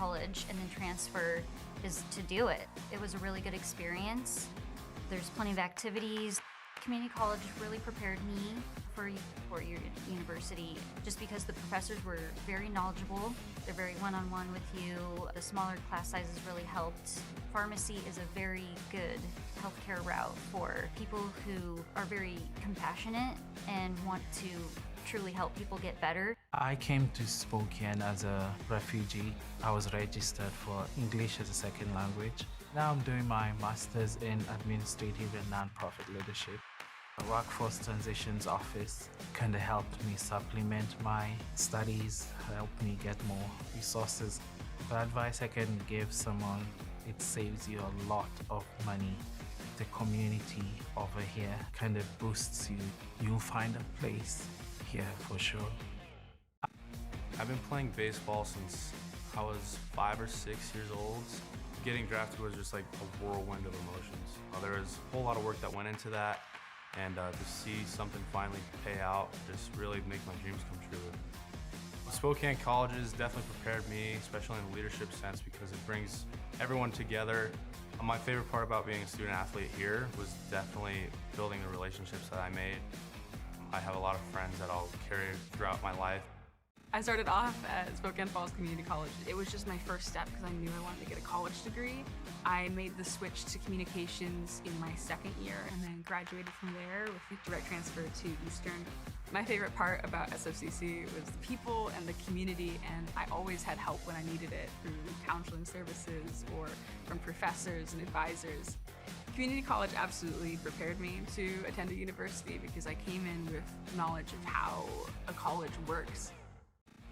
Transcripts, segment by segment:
college and then transfer is to do it. It was a really good experience. There's plenty of activities. Community college really prepared me for your university just because the professors were very knowledgeable. They're very one-on-one with you. The smaller class sizes really helped. Pharmacy is a very good healthcare route for people who are very compassionate and want to truly help people get better. I came to Spokane as a refugee. I was registered for English as a second language. Now I'm doing my master's in administrative and nonprofit leadership. The Workforce Transitions Office kind of helped me supplement my studies, helped me get more resources. The advice I can give someone, it saves you a lot of money. The community over here kind of boosts you. You'll find a place here for sure. I've been playing baseball since I was 5 or 6 years old. Getting drafted was just like a whirlwind of emotions. There was a whole lot of work that went into that, and to see something finally pay out just really make my dreams come true. Spokane Colleges definitely prepared me, especially in the leadership sense, because it brings everyone together. My favorite part about being a student athlete here was definitely building the relationships that I made. I have a lot of friends that I'll carry throughout my life. I started off at Spokane Falls Community College. It was just my first step because I knew I wanted to get a college degree. I made the switch to communications in my second year and then graduated from there with a direct transfer to Eastern. My favorite part about SFCC was the people and the community, and I always had help when I needed it through counseling services or from professors and advisors. Community college absolutely prepared me to attend a university because I came in with knowledge of how a college works.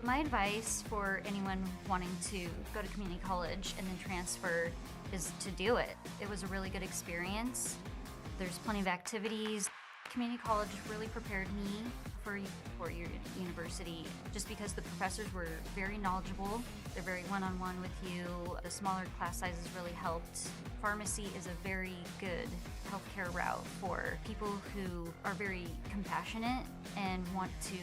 My advice for anyone wanting to go to community college and then transfer is to do it. It was a really good experience. There's plenty of activities. Community college really prepared me for your university just because the professors were very knowledgeable. They're very one-on-one with you. The smaller class sizes really helped. Pharmacy is a very good healthcare route for people who are very compassionate and want to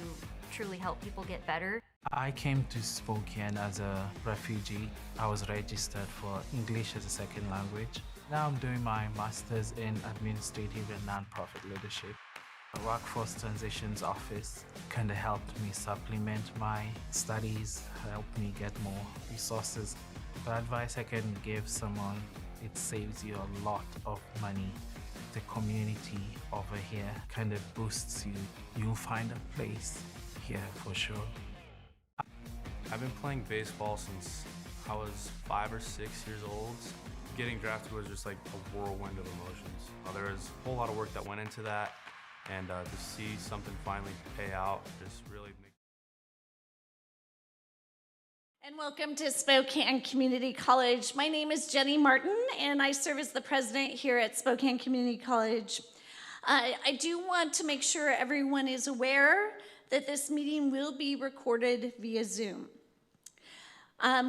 truly help people get better. I came to Spokane as a refugee. I was registered for English as a second language. Now I'm doing my master's in administrative and nonprofit leadership. The Workforce Transitions Office kind of helped me supplement my studies, helped me get more resources. The advice I can give someone, it saves you a lot of money. The community over here kind of boosts you. You'll find a place here for sure. I've been playing baseball since I was 5 or 6 years old. Getting drafted was just like a whirlwind of emotions. There was a whole lot of work that went into that, and to see something finally pay out just really makes. And welcome to Spokane Community College. My name is Jenny Martin, and I serve as the president here at Spokane Community College. I do want to make sure everyone is aware that this meeting will be recorded via Zoom.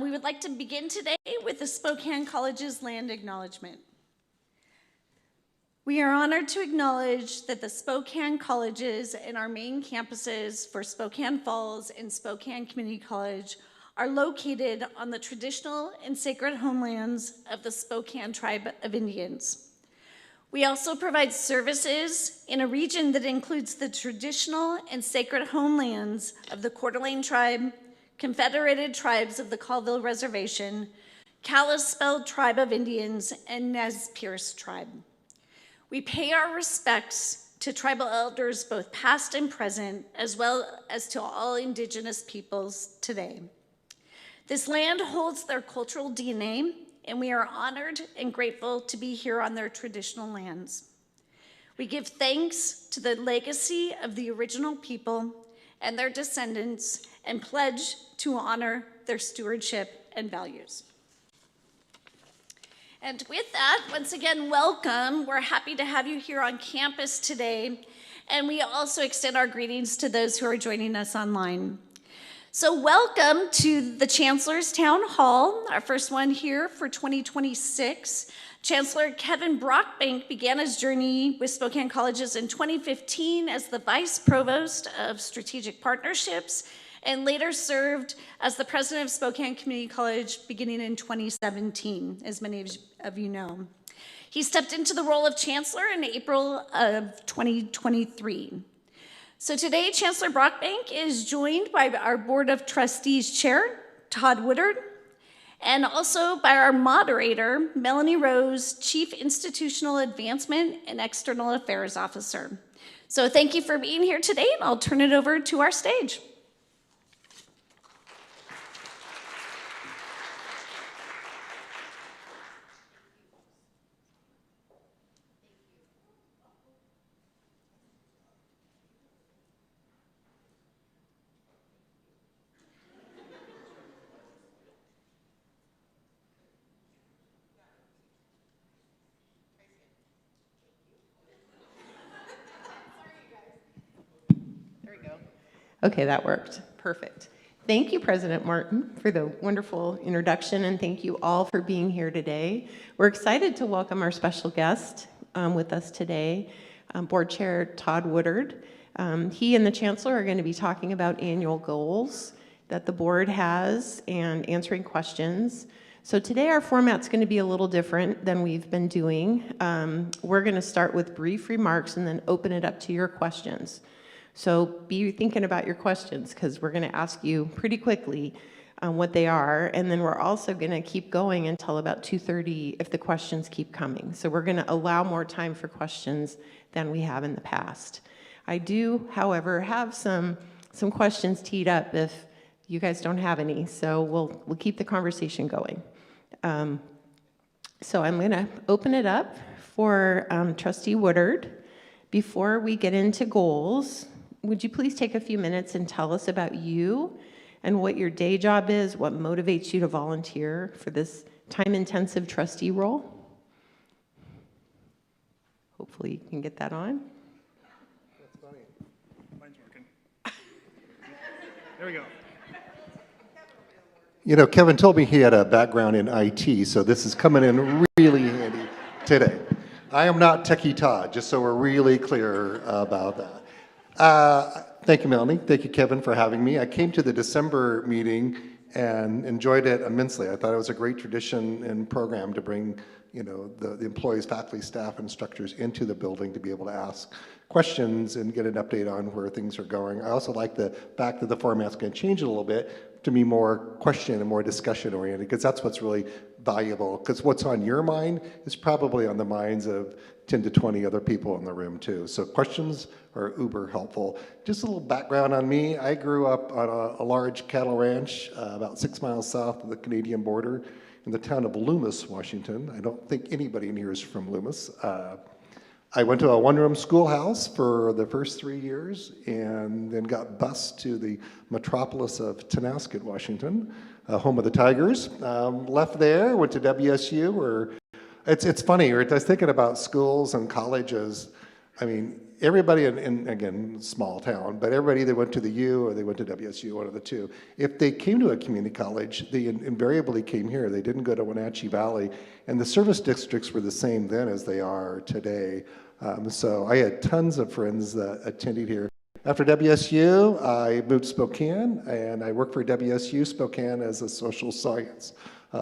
We would like to begin today with the Spokane College's land acknowledgement. We are honored to acknowledge that the Spokane Colleges and our main campuses for Spokane Falls and Spokane Community College are located on the traditional and sacred homelands of the Spokane Tribe of Indians. We also provide services in a region that includes the traditional and sacred homelands of the Coeur d'Alene Tribe, Confederated Tribes of the Colville Reservation, Kalispel Tribe of Indians, and Nez Perce Tribe. We pay our respects to tribal elders, both past and present, as well as to all Indigenous peoples today. This land holds their cultural DNA, and we are honored and grateful to be here on their traditional lands. We give thanks to the legacy of the original people and their descendants and pledge to honor their stewardship and values. And with that, once again, welcome. We're happy to have you here on campus today, and we also extend our greetings to those who are joining us online. So welcome to the Chancellor's Town Hall, our first one here for 2026. Chancellor Kevin Brockbank began his journey with Spokane Colleges in 2015 as the Vice Provost of Strategic Partnerships and later served as the president of Spokane Community College beginning in 2017, as many of you know. He stepped into the role of chancellor in April of 2023. So today, Chancellor Brockbank is joined by our Board of Trustees Chair, Todd Woodard, and also by our moderator, Melanie Rose, Chief Institutional Advancement and External Affairs Officer. So thank you for being here today, and I'll turn it over to our stage. Okay, that worked. Perfect. Thank you, President Martin, for the wonderful introduction, and thank you all for being here today. We're excited to welcome our special guest with us today, Board Chair Todd Woodard. He and the Chancellor are going to be talking about annual goals that the board has and answering questions. So today our format's going to be a little different than we've been doing. We're going to start with brief remarks and then open it up to your questions. So be thinking about your questions, because we're going to ask you pretty quickly what they are, and then we're also going to keep going until about 2:30 if the questions keep coming. So we're going to allow more time for questions than we have in the past. I do, however, have some questions teed up if you guys don't have any, so we'll keep the conversation going. So I'm going to open it up for Trustee Woodard. Before we get into goals, would you please take a few minutes and tell us about you and what your day job is, what motivates you to volunteer for this time-intensive trustee role? Hopefully you can get that on. That's funny. Mine's working. There we go. You know, Kevin told me he had a background in IT, so this is coming in really handy today. I am not Techie Todd, just so we're really clear about that. Thank you, Melanie. Thank you, Kevin, for having me. I came to the December meeting and enjoyed it immensely. I thought it was a great tradition and program to bring, you know, the employees, faculty, staff, instructors into the building to be able to ask questions and get an update on where things are going. I also like the fact that the format's going to change a little bit to be more question and more discussion oriented, because that's what's really valuable, because what's on your mind is probably on the minds of 10 to 20 other people in the room too. So questions are uber helpful. Just a little background on me. I grew up on a large cattle ranch about 6 miles south of the Canadian border in the town of Loomis, Washington. I don't think anybody in here is from Loomis. I went to a one-room schoolhouse for the first 3 years and then got bused to the metropolis of Tonasket, Washington, home of the Tigers. Left there, went to WSU, where it's funny, I was thinking about schools and colleges. I mean, everybody in again, small town, but everybody that went to the U or they went to WSU, one of the two, if they came to a community college, they invariably came here. They didn't go to Wenatchee Valley. And the service districts were the same then as they are today. So I had tons of friends that attended here. After WSU, I moved to Spokane, and I worked for WSU Spokane as a social science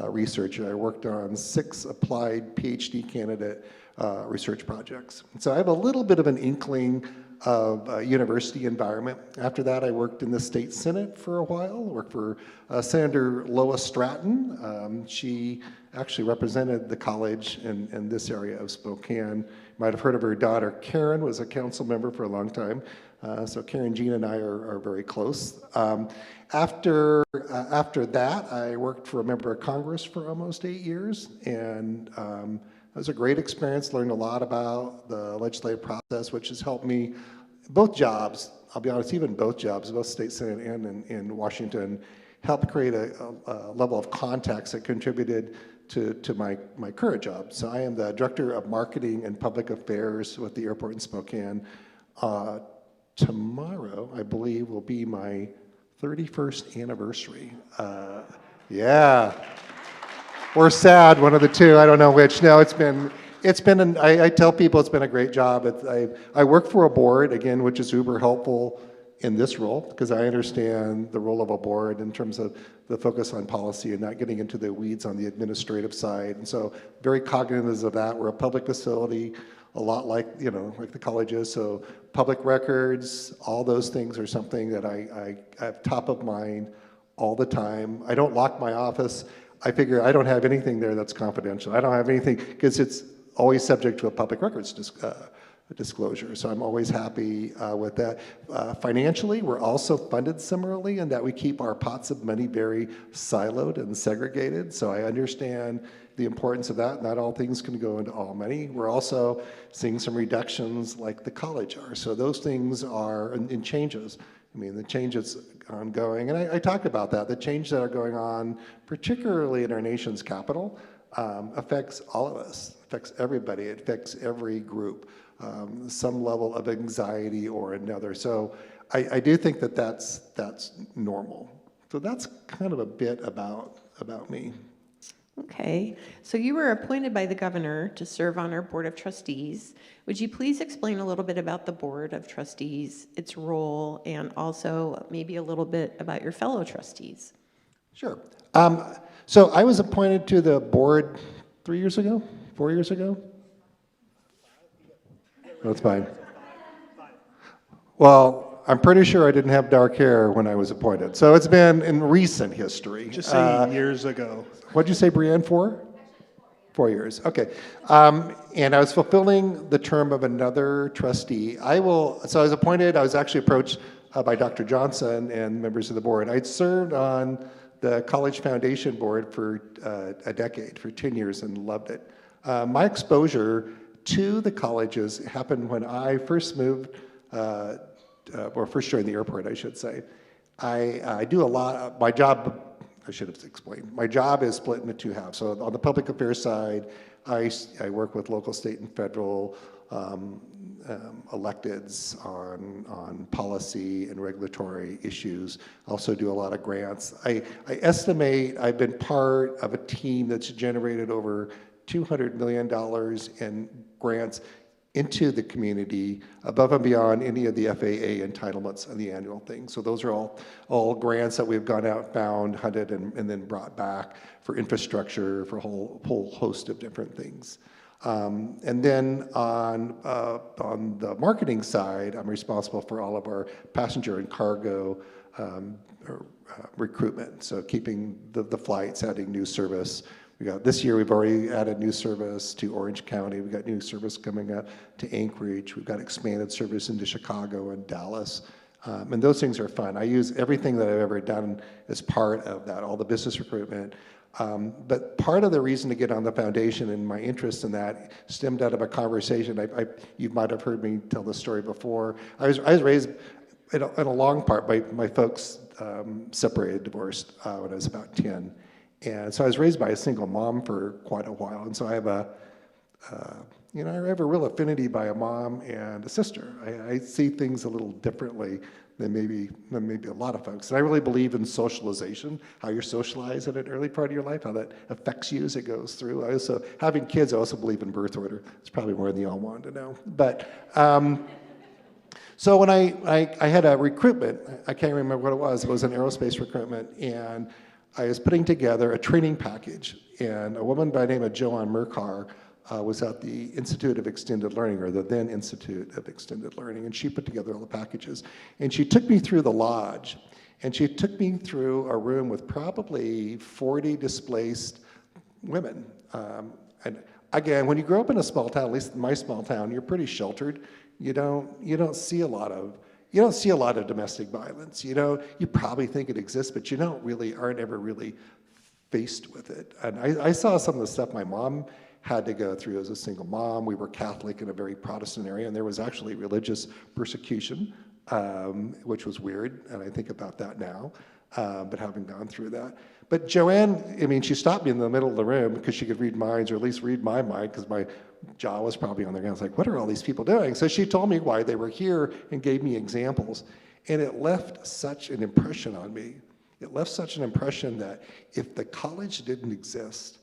researcher. I worked on 6 applied PhD candidate research projects. So I have a little bit of an inkling of university environment. After that, I worked in the state senate for a while. Worked for Senator Lois Stratton. She actually represented the college in this area of Spokane. You might have heard of her daughter, Karen, was a council member for a long time. So Karen Jean and I are very close. After that, I worked for a member of Congress for almost 8 years, and it was a great experience. Learned a lot about the legislative process, which has helped me. Both jobs, I'll be honest, even both jobs, both state senate and in Washington, helped create a level of contacts that contributed to my current job. So I am the Director of Marketing and Public Affairs with the airport in Spokane. Tomorrow, I believe, will be my 31st anniversary. Yeah. Or sad, one of the two, I don't know which. No, I tell people it's been a great job. I work for a board, again, which is uber helpful. in this role because I understand the role of a board in terms of the focus on policy and not getting into the weeds on the administrative side. And so very cognizant of that. We're a public facility, a lot like, like the college is. So public records, all those things are something that I have top of mind all the time. I don't lock my office. I figure I don't have anything there that's confidential. I don't have anything, because it's always subject to a public records disclosure. So I'm always happy with that. Financially, we're also funded similarly in that we keep our pots of money very siloed and segregated. So I understand the importance of that. Not all things can go into all money. We're also seeing some reductions like the college are. So those things are in changes. I mean, the change is ongoing, and I talk about that. The change that are going on, particularly in our nation's capital, affects all of us, affects everybody, it affects every group, some level of anxiety or another. So I do think that that's normal. So that's kind of a bit about me. Okay, so you were appointed by the governor to serve on our Board of Trustees. Would you please explain a little bit about the Board of Trustees, its role, and also maybe a little bit about your fellow trustees? Sure. So I was appointed to the board 3 years ago, 4 years ago? That's fine. Well, I'm pretty sure I didn't have dark hair when I was appointed. So it's been in recent history. Just say years ago. What'd you say, Brianne, 4? 4 years, okay. And I was fulfilling the term of another trustee. So I was appointed, I was actually approached by Dr. Johnson and members of the board. I'd served on the College Foundation Board for a decade, for 10 years, and loved it. My exposure to the colleges happened when I first moved, or first joined the airport, I should say. I do a lot, my job, I should have explained. My job is split into two halves. So on the public affairs side, I work with local, state, and federal electeds on policy and regulatory issues. I also do a lot of grants. I estimate I've been part of a team that's generated over $200 million in grants into the community above and beyond any of the FAA entitlements on the annual thing. So those are all grants that we've gone out, found, hunted, and then brought back for infrastructure, for a whole host of different things. And then on the marketing side, I'm responsible for all of our passenger and cargo recruitment. So keeping the flights, adding new service. This year we've already added new service to Orange County. We've got new service coming up to Anchorage. We've got expanded service into Chicago and Dallas. And those things are fun. I use everything that I've ever done as part of that, all the business recruitment. But part of the reason to get on the foundation and my interest in that stemmed out of a conversation. You might have heard me tell this story before. I was raised in a long part by my folks separated, divorced when I was about 10. And so I was raised by a single mom for quite a while. And so I have I have a real affinity by a mom and a sister. I see things a little differently than maybe a lot of folks. And I really believe in socialization, how you're socialized at an early part of your life, how that affects you as it goes through. Having kids, I also believe in birth order. It's probably more than you all wanted to know. But so when I had a recruitment, I can't remember what it was an aerospace recruitment, and I was putting together a training package, and a woman by the name of Joanne Mercar was at the Institute of Extended Learning, or the then Institute of Extended Learning, and she put together all the packages. And she took me through the lodge, and she took me through a room with probably 40 displaced women. And again, when you grow up in a small town, at least in my small town, you're pretty sheltered. You don't see a lot of domestic violence. You probably think it exists, but you aren't ever really faced with it. And I saw some of the stuff my mom had to go through as a single mom. We were Catholic in a very Protestant area, and there was actually religious persecution, which was weird, and I think about that now, but having gone through that. But Joanne, she stopped me in the middle of the room because she could read minds, or at least read my mind, because my jaw was probably on the ground. I was like, what are all these people doing? So she told me why they were here and gave me examples. And it left such an impression on me. It left such an impression that if the college didn't exist,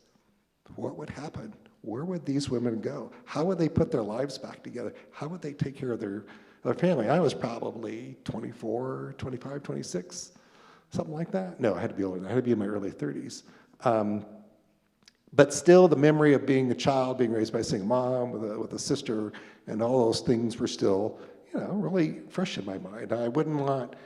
what would happen? Where would these women go? How would they put their lives back together? How would they take care of other family. I was probably 24, 25, 26, something like that. No, I had to be older than that. I had to be in my early 30s. But still, the memory of being a child, being raised by a single mom with a sister, and all those things were still, really fresh in my mind. I wouldn't want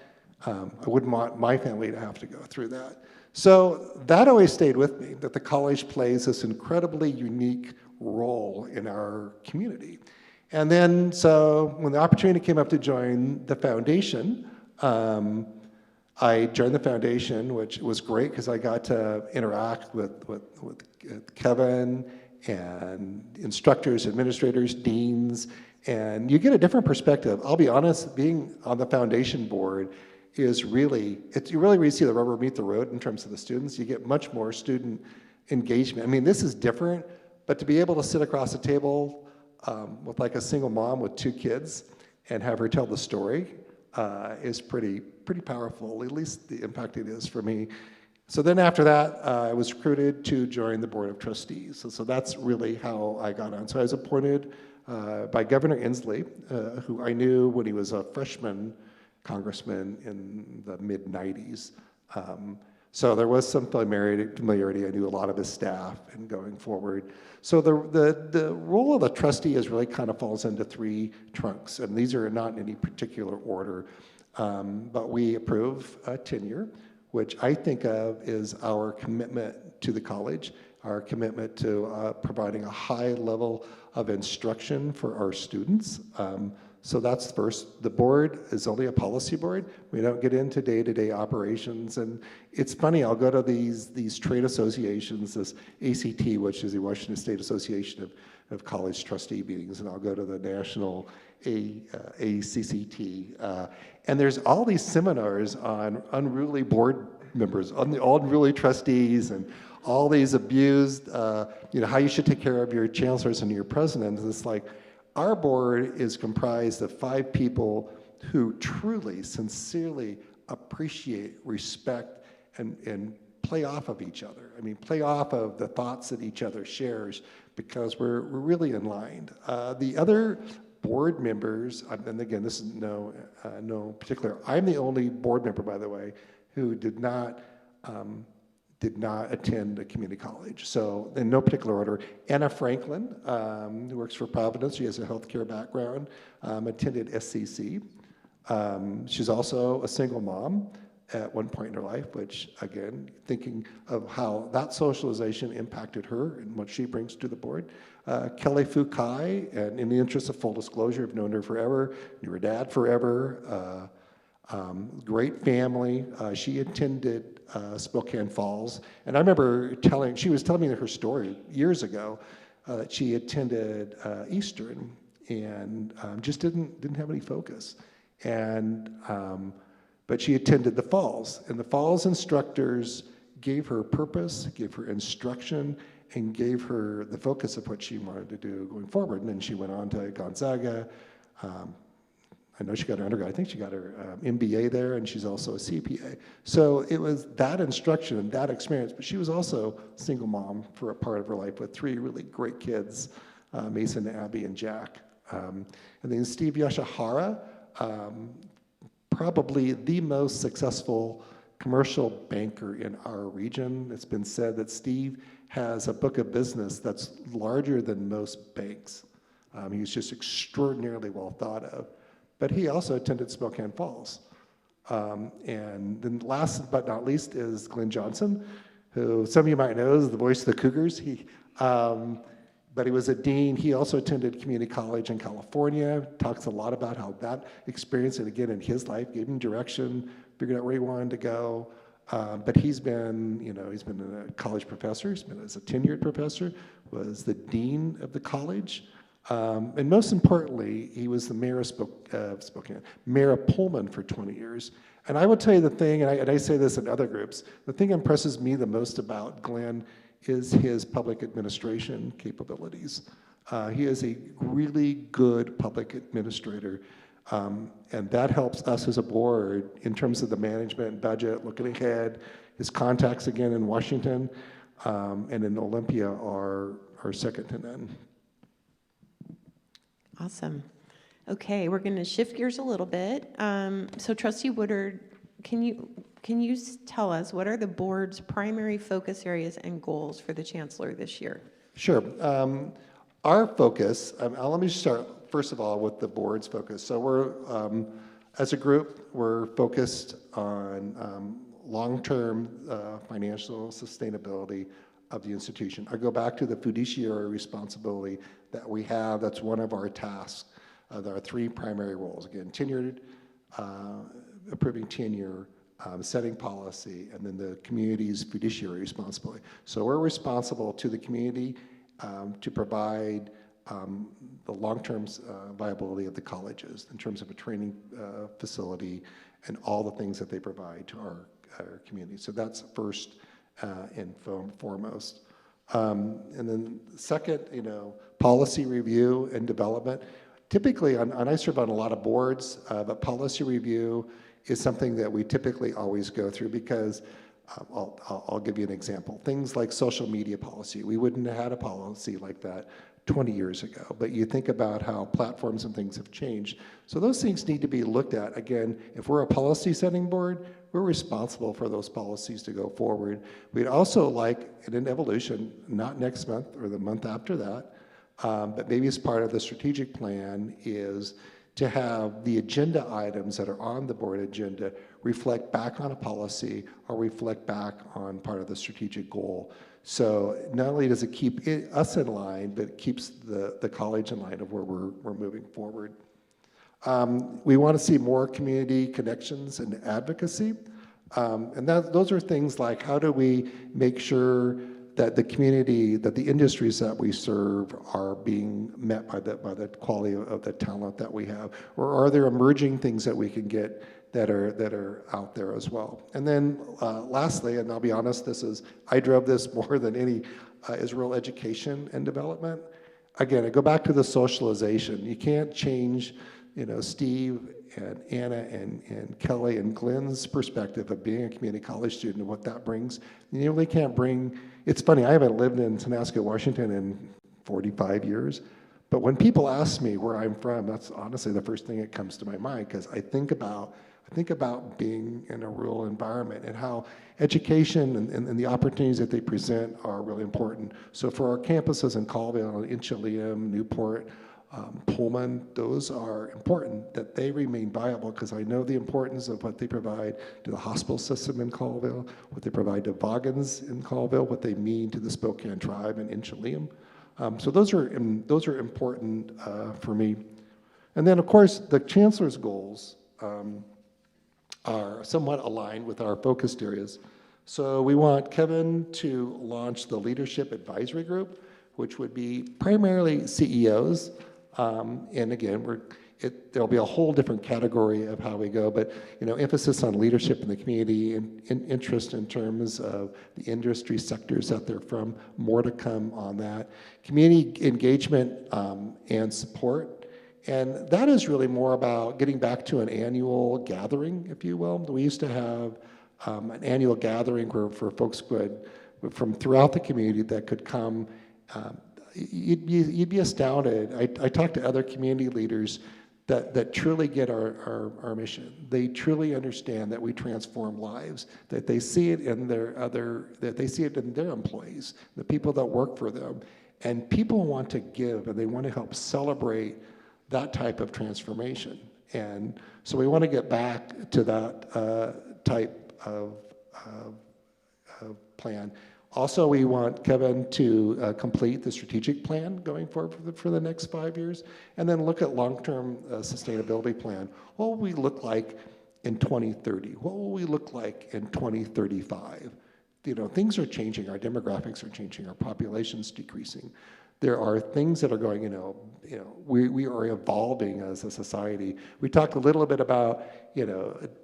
my family to have to go through that. So that always stayed with me, that the college plays this incredibly unique role in our community. And then, so when the opportunity came up to join the foundation, I joined the foundation, which was great because I got to interact with Kevin and instructors, administrators, deans, and you get a different perspective. I'll be honest, being on the foundation board is really, you really see the rubber meet the road in terms of the students. You get much more student engagement. I mean, this is different, but to be able to sit across the table with like a single mom with 2 kids and have her tell the story is pretty powerful, at least the impact it is for me. So then after that, I was recruited to join the Board of Trustees. So that's really how I got on. So I was appointed by Governor Inslee, who I knew when he was a freshman congressman in the mid-90s. So there was some familiarity. I knew a lot of his staff and going forward. So the role of the trustee is really kind of falls into 3 trunks, and these are not in any particular order. But we approve tenure, which I think of is our commitment to the college, our commitment to providing a high level of instruction for our students. So that's first. The board is only a policy board. We don't get into day-to-day operations. And it's funny, I'll go to these trade associations, this ACT, which is the Washington State Association of College Trustee Meetings, and I'll go to the National ACCT. And there's all these seminars on unruly board members, on the unruly trustees, and all these abused, how you should take care of your chancellors and your presidents. It's like, our board is comprised of 5 people who truly, sincerely appreciate, respect, and play off of each other. I mean, play off of the thoughts that each other shares, because we're really in line. The other board members, and again, this is no particular, I'm the only board member, by the way, who did not attend a community college. So in no particular order, Anna Franklin, who works for Providence, she has a healthcare background, attended SCC. She's also a single mom at one point in her life, which again, thinking of how that socialization impacted her and what she brings to the board. Kelly Fukai, and in the interest of full disclosure, I've known her forever, knew her dad forever, great family. She attended Spokane Falls, and I remember she was telling me her story years ago that she attended Eastern and just didn't have any focus, and but she attended the Falls, and the Falls instructors gave her purpose, gave her instruction, and gave her the focus of what she wanted to do going forward. And then she went on to Gonzaga. I know she got her undergrad. I think she got her MBA there, and she's also a CPA. So it was that instruction and that experience, but she was also a single mom for a part of her life with 3 really great kids, Mason, Abby, and Jack. And then Steve Yoshihara, probably the most successful commercial banker in our region. It's been said that Steve has a book of business that's larger than most banks. He's just extraordinarily well thought of. But he also attended Spokane Falls. And then last but not least is Glenn Johnson, who some of you might know is the voice of the Cougars. But he was a dean. He also attended community college in California, talks a lot about how that experience, and again, in his life, gave him direction, figured out where he wanted to go. But he's been a college professor. He's been as a tenured professor, was the dean of the college. And most importantly, he was the mayor of Spokane, Mayor of Pullman for 20 years. And I will tell you the thing, and I say this in other groups, the thing that impresses me the most about Glenn is his public administration capabilities. He is a really good public administrator, and that helps us as a board in terms of the management, budget, looking ahead. His contacts again in Washington and in Olympia are second to none. Awesome. Okay, we're going to shift gears a little bit. So Trustee Woodard, can you tell us what are the board's primary focus areas and goals for the Chancellor this year? Sure. Our focus, let me start first of all with the board's focus. So we're, as a group, we're focused on long-term financial sustainability of the institution. I go back to the fiduciary responsibility that we have. That's one of our tasks. There are three primary roles. Again, tenured, approving tenure, setting policy, and then the community's fiduciary responsibility. So we're responsible to the community to provide the long-term viability of the colleges in terms of a training facility and all the things that they provide to our community. So that's first and foremost. And then second, policy review and development. Typically, I serve on a lot of boards, but policy review is something that we typically always go through because I'll give you an example. Things like social media policy. We wouldn't have had a policy like that 20 years ago, but you think about how platforms and things have changed. So those things need to be looked at. Again, if we're a policy setting board, we're responsible for those policies to go forward. We'd also like an evolution, not next month or the month after that, but maybe as part of the strategic plan is to have the agenda items that are on the board agenda reflect back on a policy or reflect back on part of the strategic goal. So not only does it keep us in line, but it keeps the college in line of where we're moving forward. We want to see more community connections and advocacy. And those are things like how do we make sure that the community, that the industries that we serve are being met by the quality of the talent that we have? Or are there emerging things that we can get that are out there as well? And then lastly, and I'll be honest, I drove this more than any, is real education and development. Again, I go back to the socialization. You can't change, Steve and Anna and Kelly and Glenn's perspective of being a community college student and what that brings. You really can't bring, it's funny, I haven't lived in Tonasco, Washington in 45 years, but when people ask me where I'm from, that's honestly the first thing that comes to my mind because I think about being in a rural environment and how education and the opportunities that they present are really important. So for our campuses in Colville, Inchelium, Newport, Pullman, those are important that they remain viable because I know the importance of what they provide to the hospital system in Colville, what they provide to Vaughan's in Colville, what they mean to the Spokane tribe in Inchelium. So those are important for me. And then of course the Chancellor's goals are somewhat aligned with our focused areas. So we want Kevin to launch the Leadership Advisory Group, which would be primarily CEOs. And again, there'll be a whole different category of how we go, but emphasis on leadership in the community and interest in terms of the industry sectors that they're from, more to come on that. Community engagement and support. And that is really more about getting back to an annual gathering, if you will. We used to have an annual gathering where for folks from throughout the community that could come. You'd be astounded. I talk to other community leaders that truly get our mission. They truly understand that we transform lives, that they see it in their employees, the people that work for them. And people want to give and they want to help celebrate that type of transformation. And so we want to get back to that type of plan. Also, we want Kevin to complete the strategic plan going forward for the next 5 years, and then look at long-term sustainability plan. What will we look like in 2030? What will we look like in 2035? Things are changing. Our demographics are changing. Our population's decreasing. There are things that are going, we are evolving as a society. We talked a little bit about,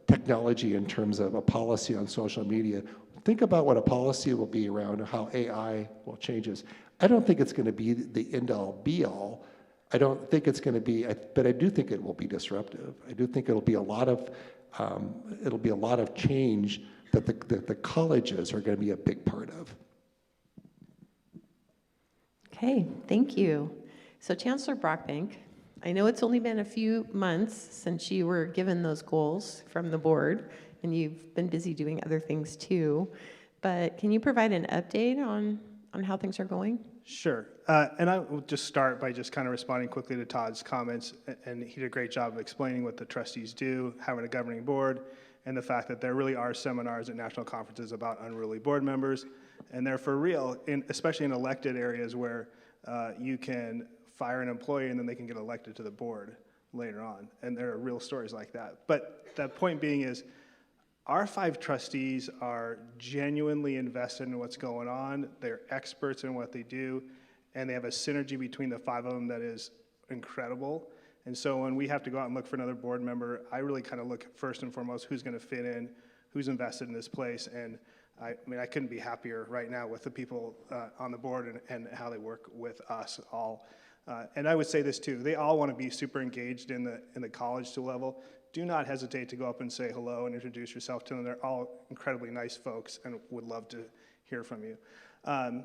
technology in terms of a policy on social media. Think about what a policy will be around how AI will change us. I don't think it's going to be the end-all, be-all. I don't think it's going to be, but I do think it will be disruptive. I do think it'll be a lot of change that the colleges are going to be a big part of. Okay, thank you. So Chancellor Brockbank, I know it's only been a few months since you were given those goals from the board, and you've been busy doing other things too. But can you provide an update on how things are going? Sure. And I will just start by just kind of responding quickly to Todd's comments. And he did a great job of explaining what the trustees do, having a governing board, and the fact that there really are seminars at national conferences about unruly board members. And they're for real, especially in elected areas where you can fire an employee and then they can get elected to the board later on. And there are real stories like that. But the point being is, our 5 trustees are genuinely invested in what's going on. They're experts in what they do, and they have a synergy between the 5 of them that is incredible. And so when we have to go out and look for another board member, I really kind of look first and foremost who's going to fit in, who's invested in this place. And I mean, I couldn't be happier right now with the people on the board and how they work with us all. And I would say this too, they all want to be super engaged in the college level. Do not hesitate to go up and say hello and introduce yourself to them. They're all incredibly nice folks and would love to hear from you.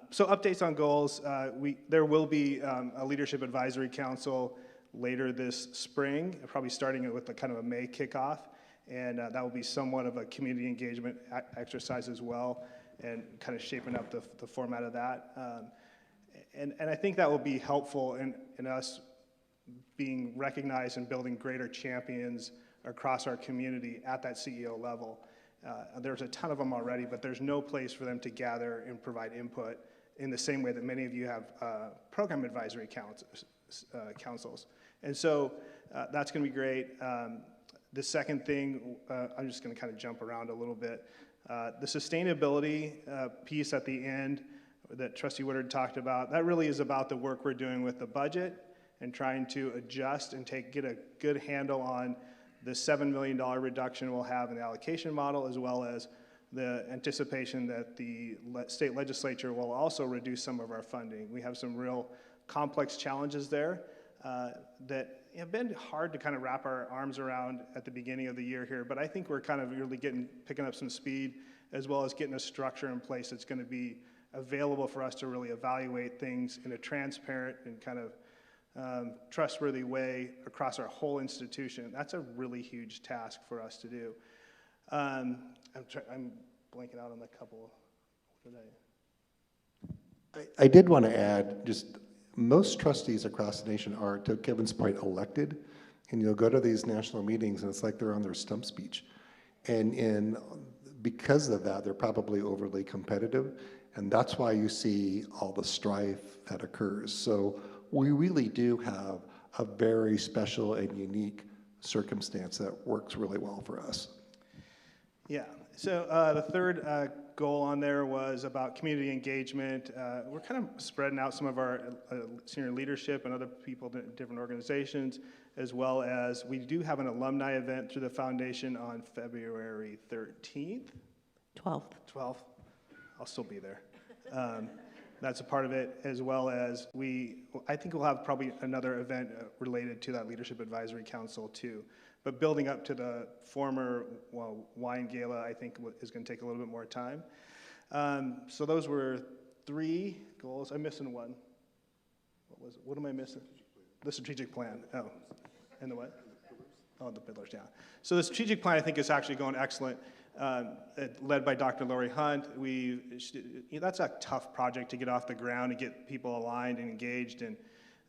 So updates on goals. There will be a leadership advisory council later this spring, probably starting with a kind of a May kickoff. And that will be somewhat of a community engagement exercise as well, and kind of shaping up the format of that. And I think that will be helpful in us being recognized and building greater champions across our community at that CEO level. There's a ton of them already, but there's no place for them to gather and provide input in the same way that many of you have program advisory councils. And so that's going to be great. The second thing, I'm just going to kind of jump around a little bit. The sustainability piece at the end that Trustee Woodard talked about, that really is about the work we're doing with the budget and trying to adjust and get a good handle on the $7 million reduction we'll have in the allocation model, as well as the anticipation that the state legislature will also reduce some of our funding. We have some real complex challenges there that have been hard to kind of wrap our arms around at the beginning of the year here, but I think we're kind of really picking up some speed, as well as getting a structure in place that's going to be available for us to really evaluate things in a transparent and kind of trustworthy way across our whole institution. That's a really huge task for us to do. I'm blanking out on a couple. I did want to add, just most trustees across the nation are, to Kevin's point, elected. And you'll go to these national meetings and it's like they're on their stump speech. And because of that, they're probably overly competitive. And that's why you see all the strife that occurs. So we really do have a very special and unique circumstance that works really well for us. Yeah, so the third goal on there was about community engagement. We're kind of spreading out some of our senior leadership and other people in different organizations, as well as we do have an alumni event through the foundation on February 13th? 12th. I'll still be there. That's a part of it, as well as I think we'll have probably another event related to that Leadership Advisory Council too. But building up to the former wine gala, I think is going to take a little bit more time. So those were 3 goals. I'm missing one. What am I missing? The strategic plan. Oh, and the what? Oh, the pillars, yeah. So the strategic plan, I think, is actually going excellent. Led by Dr. Lori Hunt. That's a tough project to get off the ground and get people aligned and engaged and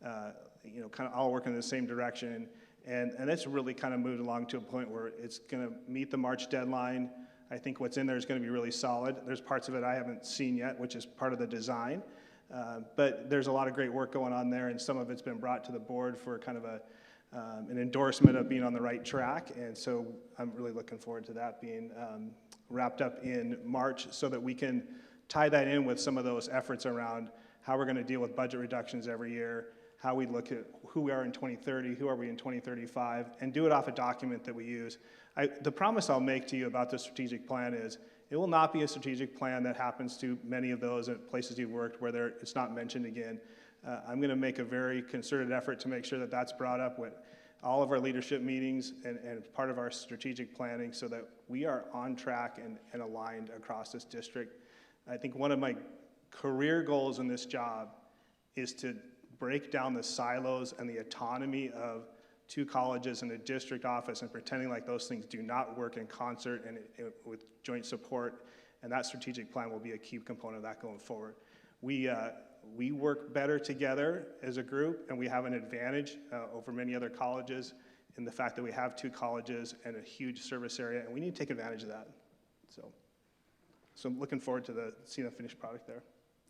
kind of all working in the same direction. And it's really kind of moved along to a point where it's going to meet the March deadline. I think what's in there is going to be really solid. There's parts of it I haven't seen yet, which is part of the design. But there's a lot of great work going on there, and some of it's been brought to the board for kind of an endorsement of being on the right track. And so I'm really looking forward to that being wrapped up in March so that we can tie that in with some of those efforts around how we're going to deal with budget reductions every year, how we look at who we are in 2030, who are we in 2035, and do it off a document that we use. The promise I'll make to you about the strategic plan is it will not be a strategic plan that happens to many of those at places you've worked where it's not mentioned again. I'm going to make a very concerted effort to make sure that that's brought up with all of our leadership meetings and part of our strategic planning so that we are on track and aligned across this district. I think one of my career goals in this job is to break down the silos and the autonomy of two colleges and a district office and pretending like those things do not work in concert and with joint support. And that strategic plan will be a key component of that going forward. We work better together as a group, and we have an advantage over many other colleges in the fact that we have two colleges and a huge service area, and we need to take advantage of that. So I'm looking forward to seeing the finished product there.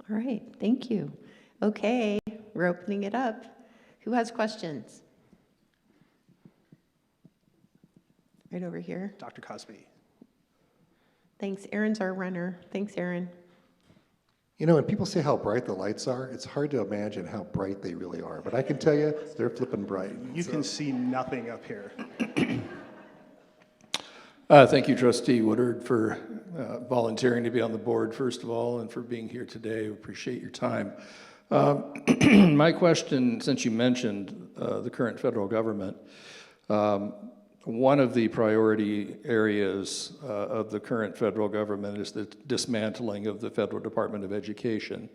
All right, thank you. Okay, we're opening it up. Who has questions? Right over here. Dr. Cosby. Thanks, Aaron's our runner. Thanks, Aaron. You know, when people say how bright the lights are, it's hard to imagine how bright they really are. But I can tell you, they're flipping bright. You can see nothing up here. Thank you, Trustee Woodard, for volunteering to be on the board, first of all, and for being here today. We appreciate your time. My question, since you mentioned the current federal government, one of the priority areas of the current federal government is the dismantling of the Federal Department of Education.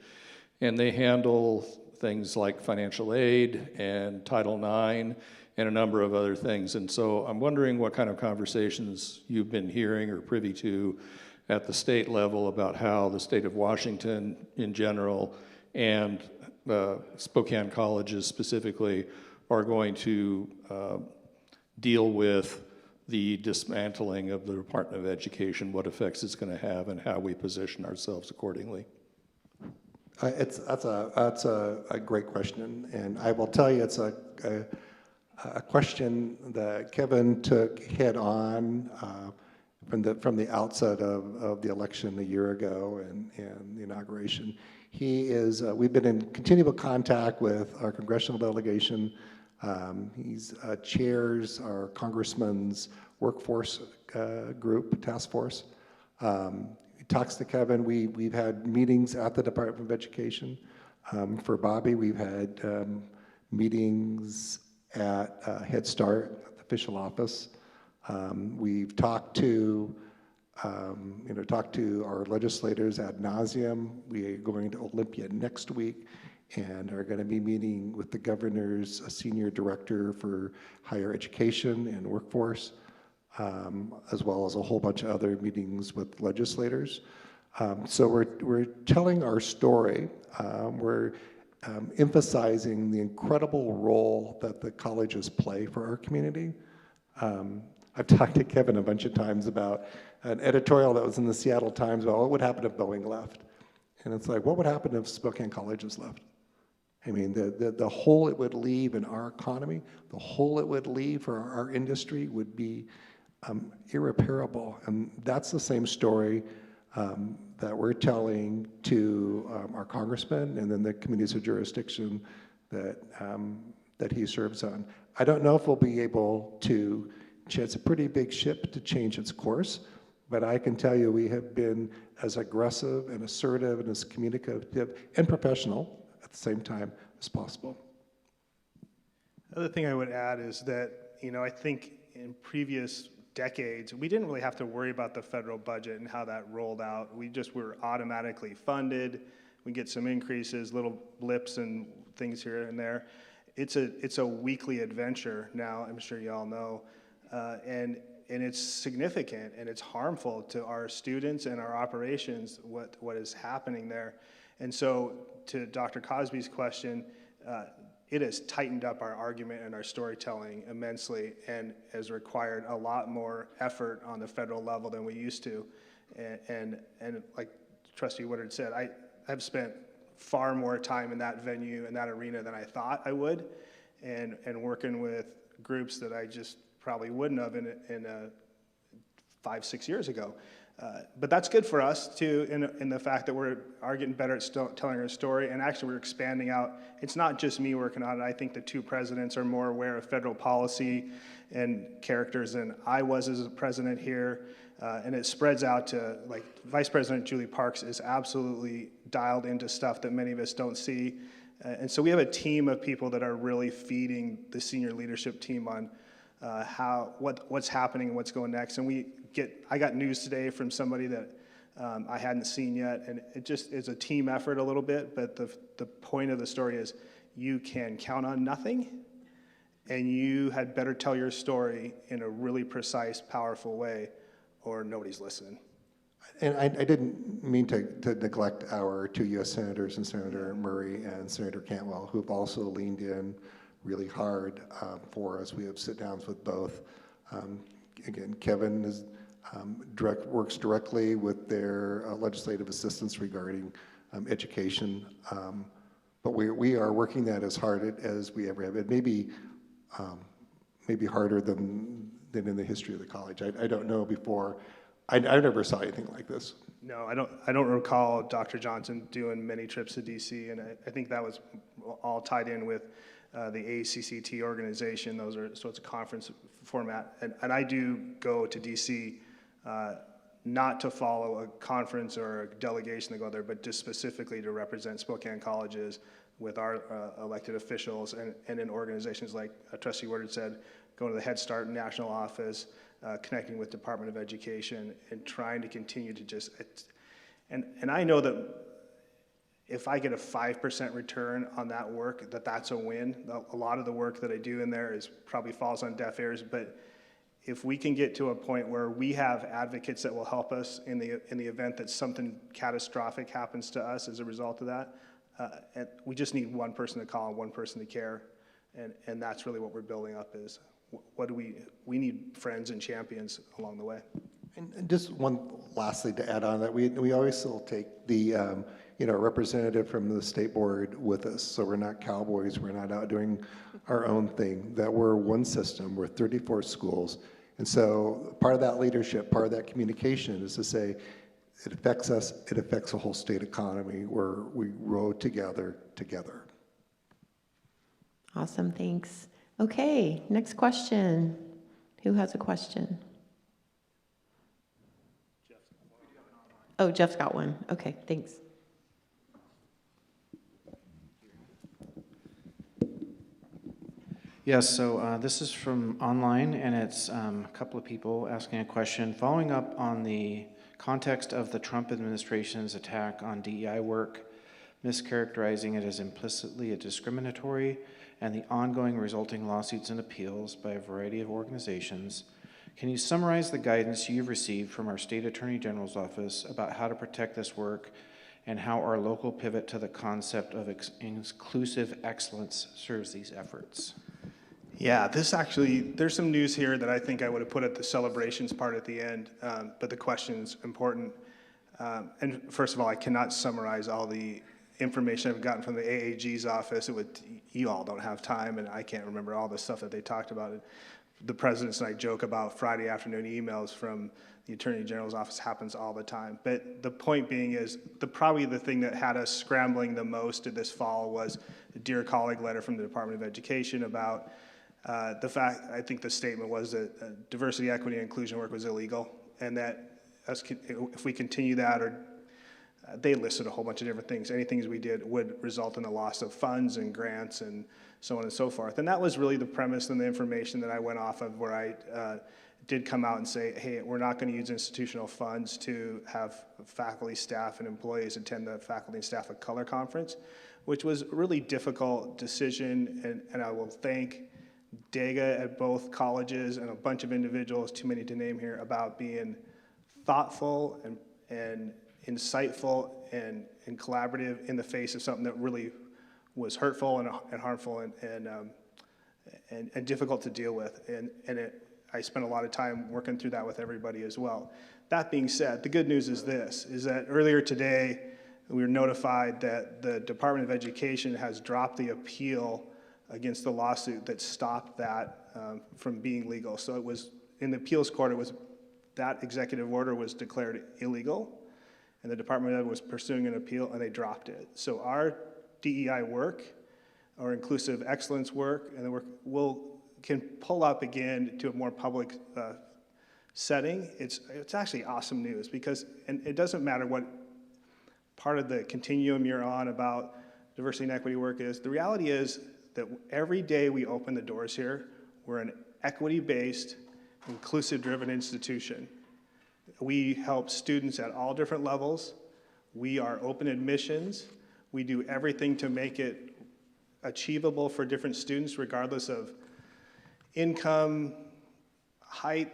And they handle things like financial aid and Title IX and a number of other things. And so I'm wondering what kind of conversations you've been hearing or privy to at the state level about how the state of Washington in general and Spokane colleges specifically are going to deal with the dismantling of the Department of Education, what effects it's going to have, and how we position ourselves accordingly. That's a great question, and I will tell you it's a question that Kevin took head on from the outset of the election a year ago and the inauguration. We've been in continual contact with our congressional delegation. He chairs our congressman's workforce group, task force. He talks to Kevin. We've had meetings at the Department of Education. For Bobby, we've had meetings at Head Start, the official office. We've talked to our legislators ad nauseum. We are going to Olympia next week and are going to be meeting with the governor's senior director for higher education and workforce, as well as a whole bunch of other meetings with legislators. So we're telling our story. We're emphasizing the incredible role that the colleges play for our community. I've talked to Kevin a bunch of times about an editorial that was in the Seattle Times about what would happen if Boeing left. And it's like, what would happen if Spokane colleges left? I mean, the hole it would leave in our economy, the hole it would leave for our industry would be irreparable. And that's the same story that we're telling to our congressman and then the communities of jurisdiction that he serves on. I don't know if we'll be able to, it's a pretty big ship to change its course, but I can tell you we have been as aggressive and assertive and as communicative and professional at the same time as possible. The other thing I would add is that, I think in previous decades, we didn't really have to worry about the federal budget and how that rolled out. We just were automatically funded. We get some increases, little blips and things here and there. It's a weekly adventure now, I'm sure you all know, and it's significant and it's harmful to our students and our operations, what is happening there. And so to Dr. Cosby's question, it has tightened up our argument and our storytelling immensely and has required a lot more effort on the federal level than we used to. And like Trustee Woodard said, I've spent far more time in that venue and that arena than I thought I would, and working with groups that I just probably wouldn't have in 5-6 years ago. But that's good for us too, in the fact that we are getting better at telling our story, and actually we're expanding out. It's not just me working on it. I think the two presidents are more aware of federal policy and characters than I was as a president here, and it spreads out to, like, Vice President Julie Parks is absolutely dialed into stuff that many of us don't see, and so we have a team of people that are really feeding the senior leadership team on what's happening and what's going next. And I got news today from somebody that I hadn't seen yet, and it just is a team effort a little bit, but the point of the story is you can count on nothing, and you had better tell your story in a really precise, powerful way, or nobody's listening. And I didn't mean to neglect our two U.S. senators, and Senator Murray and Senator Cantwell, who've also leaned in really hard for us. We have sit-downs with both. Again, Kevin works directly with their legislative assistants regarding education, but we are working that as hard as we ever have. It may be harder than in the history of the college. I don't know before. I never saw anything like this. No, I don't recall Dr. Johnson doing many trips to DC, and I think that was all tied in with the ACCT organization. So it's a conference format, and I do go to DC not to follow a conference or a delegation to go there, but just specifically to represent Spokane colleges with our elected officials and in organizations like Trustee Woodard said, going to the Head Start National Office, connecting with Department of Education, and trying to continue to just, and I know that if I get a 5% return on that work, that's a win. A lot of the work that I do in there probably falls on deaf ears, but if we can get to a point where we have advocates that will help us in the event that something catastrophic happens to us as a result of that, and we just need one person to call and one person to care, and that's really what we're building up is what do we need friends and champions along the way. And just one lastly to add on that, we always still take the representative from the state board with us, so we're not cowboys, we're not out doing our own thing, that we're one system, we're 34 schools, and so part of that leadership, part of that communication is to say, it affects us, it affects the whole state economy, where we row together. Awesome, thanks. Okay, next question. Who has a question? Oh, Jeff's got one. Okay, thanks. Yes, so this is from online, and it's a couple of people asking a question. Following up on the context of the Trump administration's attack on DEI work, mischaracterizing it as implicitly discriminatory, and the ongoing resulting lawsuits and appeals by a variety of organizations, can you summarize the guidance you've received from our State Attorney General's office about how to protect this work and how our local pivot to the concept of inclusive excellence serves these efforts? Yeah, there's some news here that I think I would have put at the celebrations part at the end, but the question's important. And first of all, I cannot summarize all the information I've gotten from the AAG's office. You all don't have time, and I can't remember all the stuff that they talked about. The presidents and I joke about Friday afternoon emails from the Attorney General's office happens all the time. But the point being is, probably the thing that had us scrambling the most this fall was the Dear Colleague letter from the Department of Education about the fact, I think the statement was that diversity, equity, and inclusion work was illegal, and that if we continue that, or they listed a whole bunch of different things, anything we did would result in the loss of funds and grants and so on and so forth. And that was really the premise and the information that I went off of, where I did come out and say, hey, we're not going to use institutional funds to have faculty, staff, and employees attend the Faculty and Staff of Color Conference, which was a really difficult decision, and I will thank DAGA at both colleges and a bunch of individuals, too many to name here, about being thoughtful and insightful and collaborative in the face of something that really was hurtful and harmful and difficult to deal with. I spent a lot of time working through that with everybody as well. That being said, the good news is that earlier today, we were notified that the Department of Education has dropped the appeal against the lawsuit that stopped that from being legal. So it was, in the appeals court, that executive order was declared illegal, and the Department of Ed was pursuing an appeal, and they dropped it. So our DEI work, or inclusive excellence work, and the work can pull up again to a more public setting. It's actually awesome news, because, and it doesn't matter what part of the continuum you're on about diversity and equity work is, the reality is that every day we open the doors here, we're an equity-based, inclusive-driven institution. We help students at all different levels. We are open admissions. We do everything to make it achievable for different students regardless of income, height,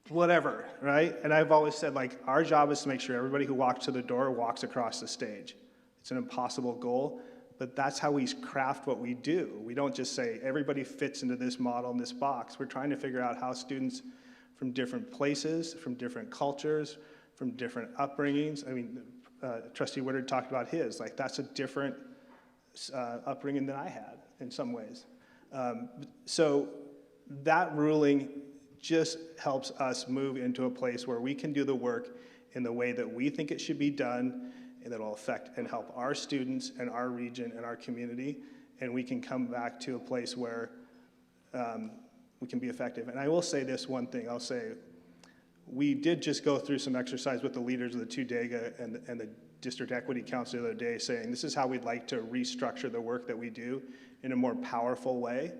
whatever, right? And I've always said, like, our job is to make sure everybody who walks to the door walks across the stage. It's an impossible goal, but that's how we craft what we do. We don't just say everybody fits into this model in this box. We're trying to figure out how students from different places, from different cultures, from different upbringings. I mean, Trustee Woodard talked about his. Like, that's a different upbringing than I had in some ways. So that ruling just helps us move into a place where we can do the work in the way that we think it should be done, and that will affect and help our students and our region and our community, and we can come back to a place where we can be effective. And I will say this one thing, I'll say, we did just go through some exercise with the leaders of the TUDEGA and the District Equity Council the other day, saying this is how we'd like to restructure the work that we do in a more powerful way.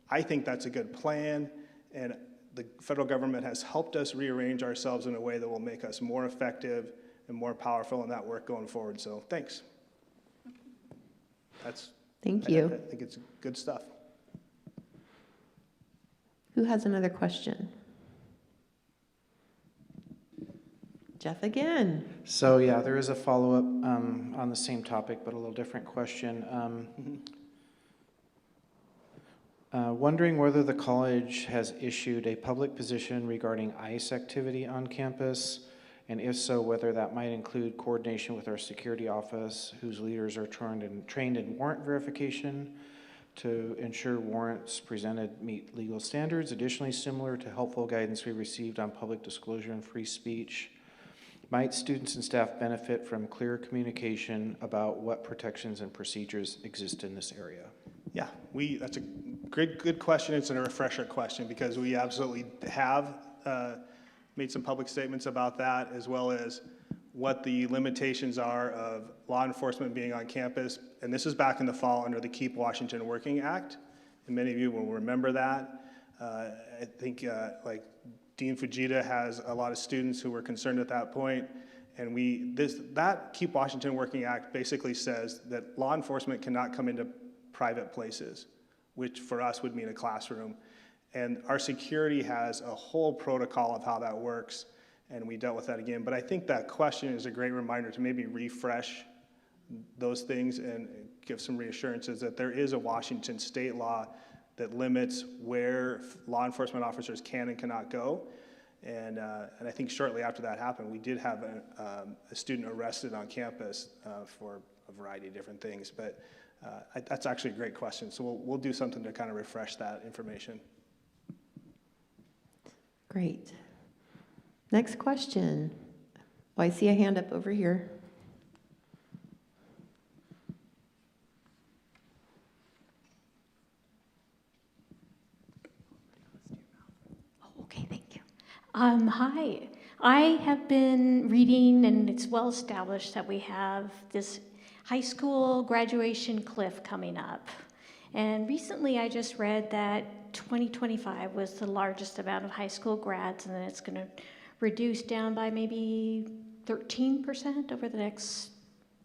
I think that's a good plan, and the federal government has helped us rearrange ourselves in a way that will make us more effective and more powerful in that work going forward. So thanks. Thank you. I think it's good stuff. Who has another question? Jeff again. So yeah, there is a follow-up on the same topic, but a little different question. Wondering whether the college has issued a public position regarding ICE activity on campus, and if so, whether that might include coordination with our security office, whose leaders are trained in warrant verification to ensure warrants presented meet legal standards. Additionally, similar to helpful guidance we received on public disclosure and free speech, might students and staff benefit from clear communication about what protections and procedures exist in this area? Yeah, that's a good question. It's a refresher question because we absolutely have made some public statements about that, as well as what the limitations are of law enforcement being on campus. And this is back in the fall under the Keep Washington Working Act, and many of you will remember that. I think like Dean Fujita has a lot of students who were concerned at that point, and that Keep Washington Working Act basically says that law enforcement cannot come into private places, which for us would mean a classroom. And our security has a whole protocol of how that works, and we dealt with that again. But I think that question is a great reminder to maybe refresh those things and give some reassurances that there is a Washington state law that limits where law enforcement officers can and cannot go. And I think shortly after that happened, we did have a student arrested on campus for a variety of different things. But that's actually a great question. So we'll do something to kind of refresh that information. Great. Next question. Oh, I see a hand up over here. Okay, thank you. Hi. I have been reading, and it's well established that we have this high school graduation cliff coming up. And recently I just read that 2025 was the largest amount of high school grads, and then it's going to reduce down by maybe 13% over the next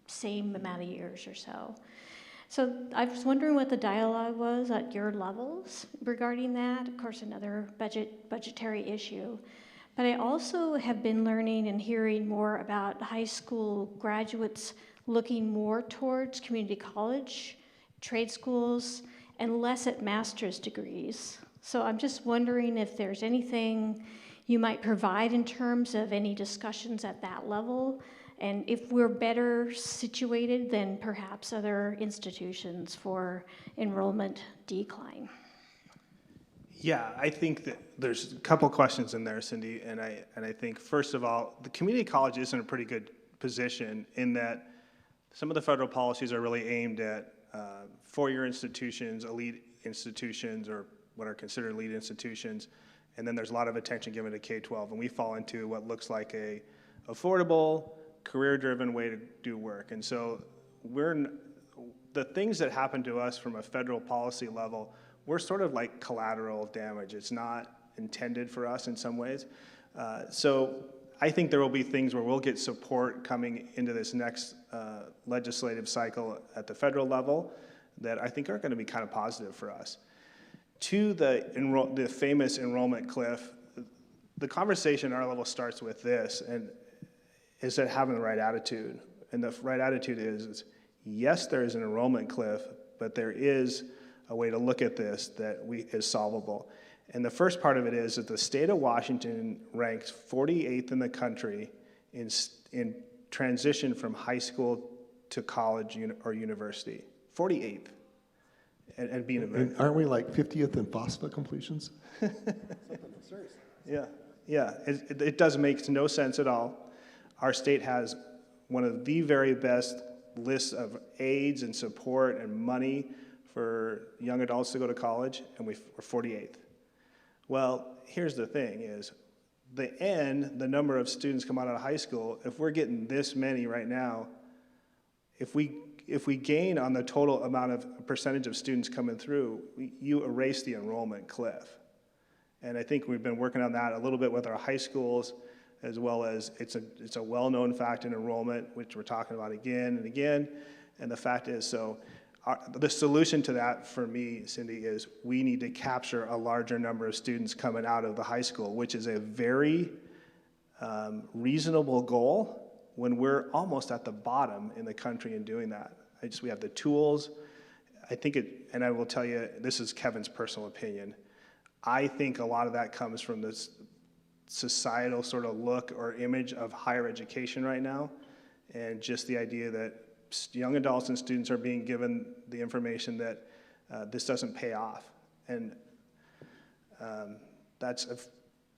same amount of years or so. So I was wondering what the dialogue was at your levels regarding that. Of course, another budgetary issue. But I also have been learning and hearing more about high school graduates looking more towards community college, trade schools, and less at master's degrees. So I'm just wondering if there's anything you might provide in terms of any discussions at that level, and if we're better situated than perhaps other institutions for enrollment decline. Yeah, I think that there's a couple questions in there, Cindy, and I think first of all, the community college is in a pretty good position in that some of the federal policies are really aimed at four-year institutions, elite institutions, or what are considered elite institutions, and then there's a lot of attention given to K-12, and we fall into what looks like a affordable, career-driven way to do work. And so the things that happen to us from a federal policy level, we're sort of like collateral damage. It's not intended for us in some ways. So I think there will be things where we'll get support coming into this next legislative cycle at the federal level that I think are going to be kind of positive for us. To the famous enrollment cliff, the conversation at our level starts with this, and is that having the right attitude. And the right attitude is yes, there is an enrollment cliff, but there is a way to look at this that is solvable. And the first part of it is that the state of Washington ranks 48th in the country in transition from high school to college or university. 48th. And being a And aren't we like 50th in FOSFA completions? Yeah, yeah. It does make no sense at all. Our state has one of the very best lists of aids and support and money for young adults to go to college, and we're 48th. Well, here's the thing is, the number of students come out of high school, if we're getting this many right now, if we gain on the total amount of percentage of students coming through, you erase the enrollment cliff. And I think we've been working on that a little bit with our high schools, as well as it's a well-known fact in enrollment, which we're talking about again and again. And the fact is, the solution to that for me, Cindy, is we need to capture a larger number of students coming out of the high school, which is a very reasonable goal when we're almost at the bottom in the country in doing that. We have the tools. I think and I will tell you, this is Kevin's personal opinion. I think a lot of that comes from this societal sort of look or image of higher education right now, and just the idea that young adults and students are being given the information that this doesn't pay off. And that's a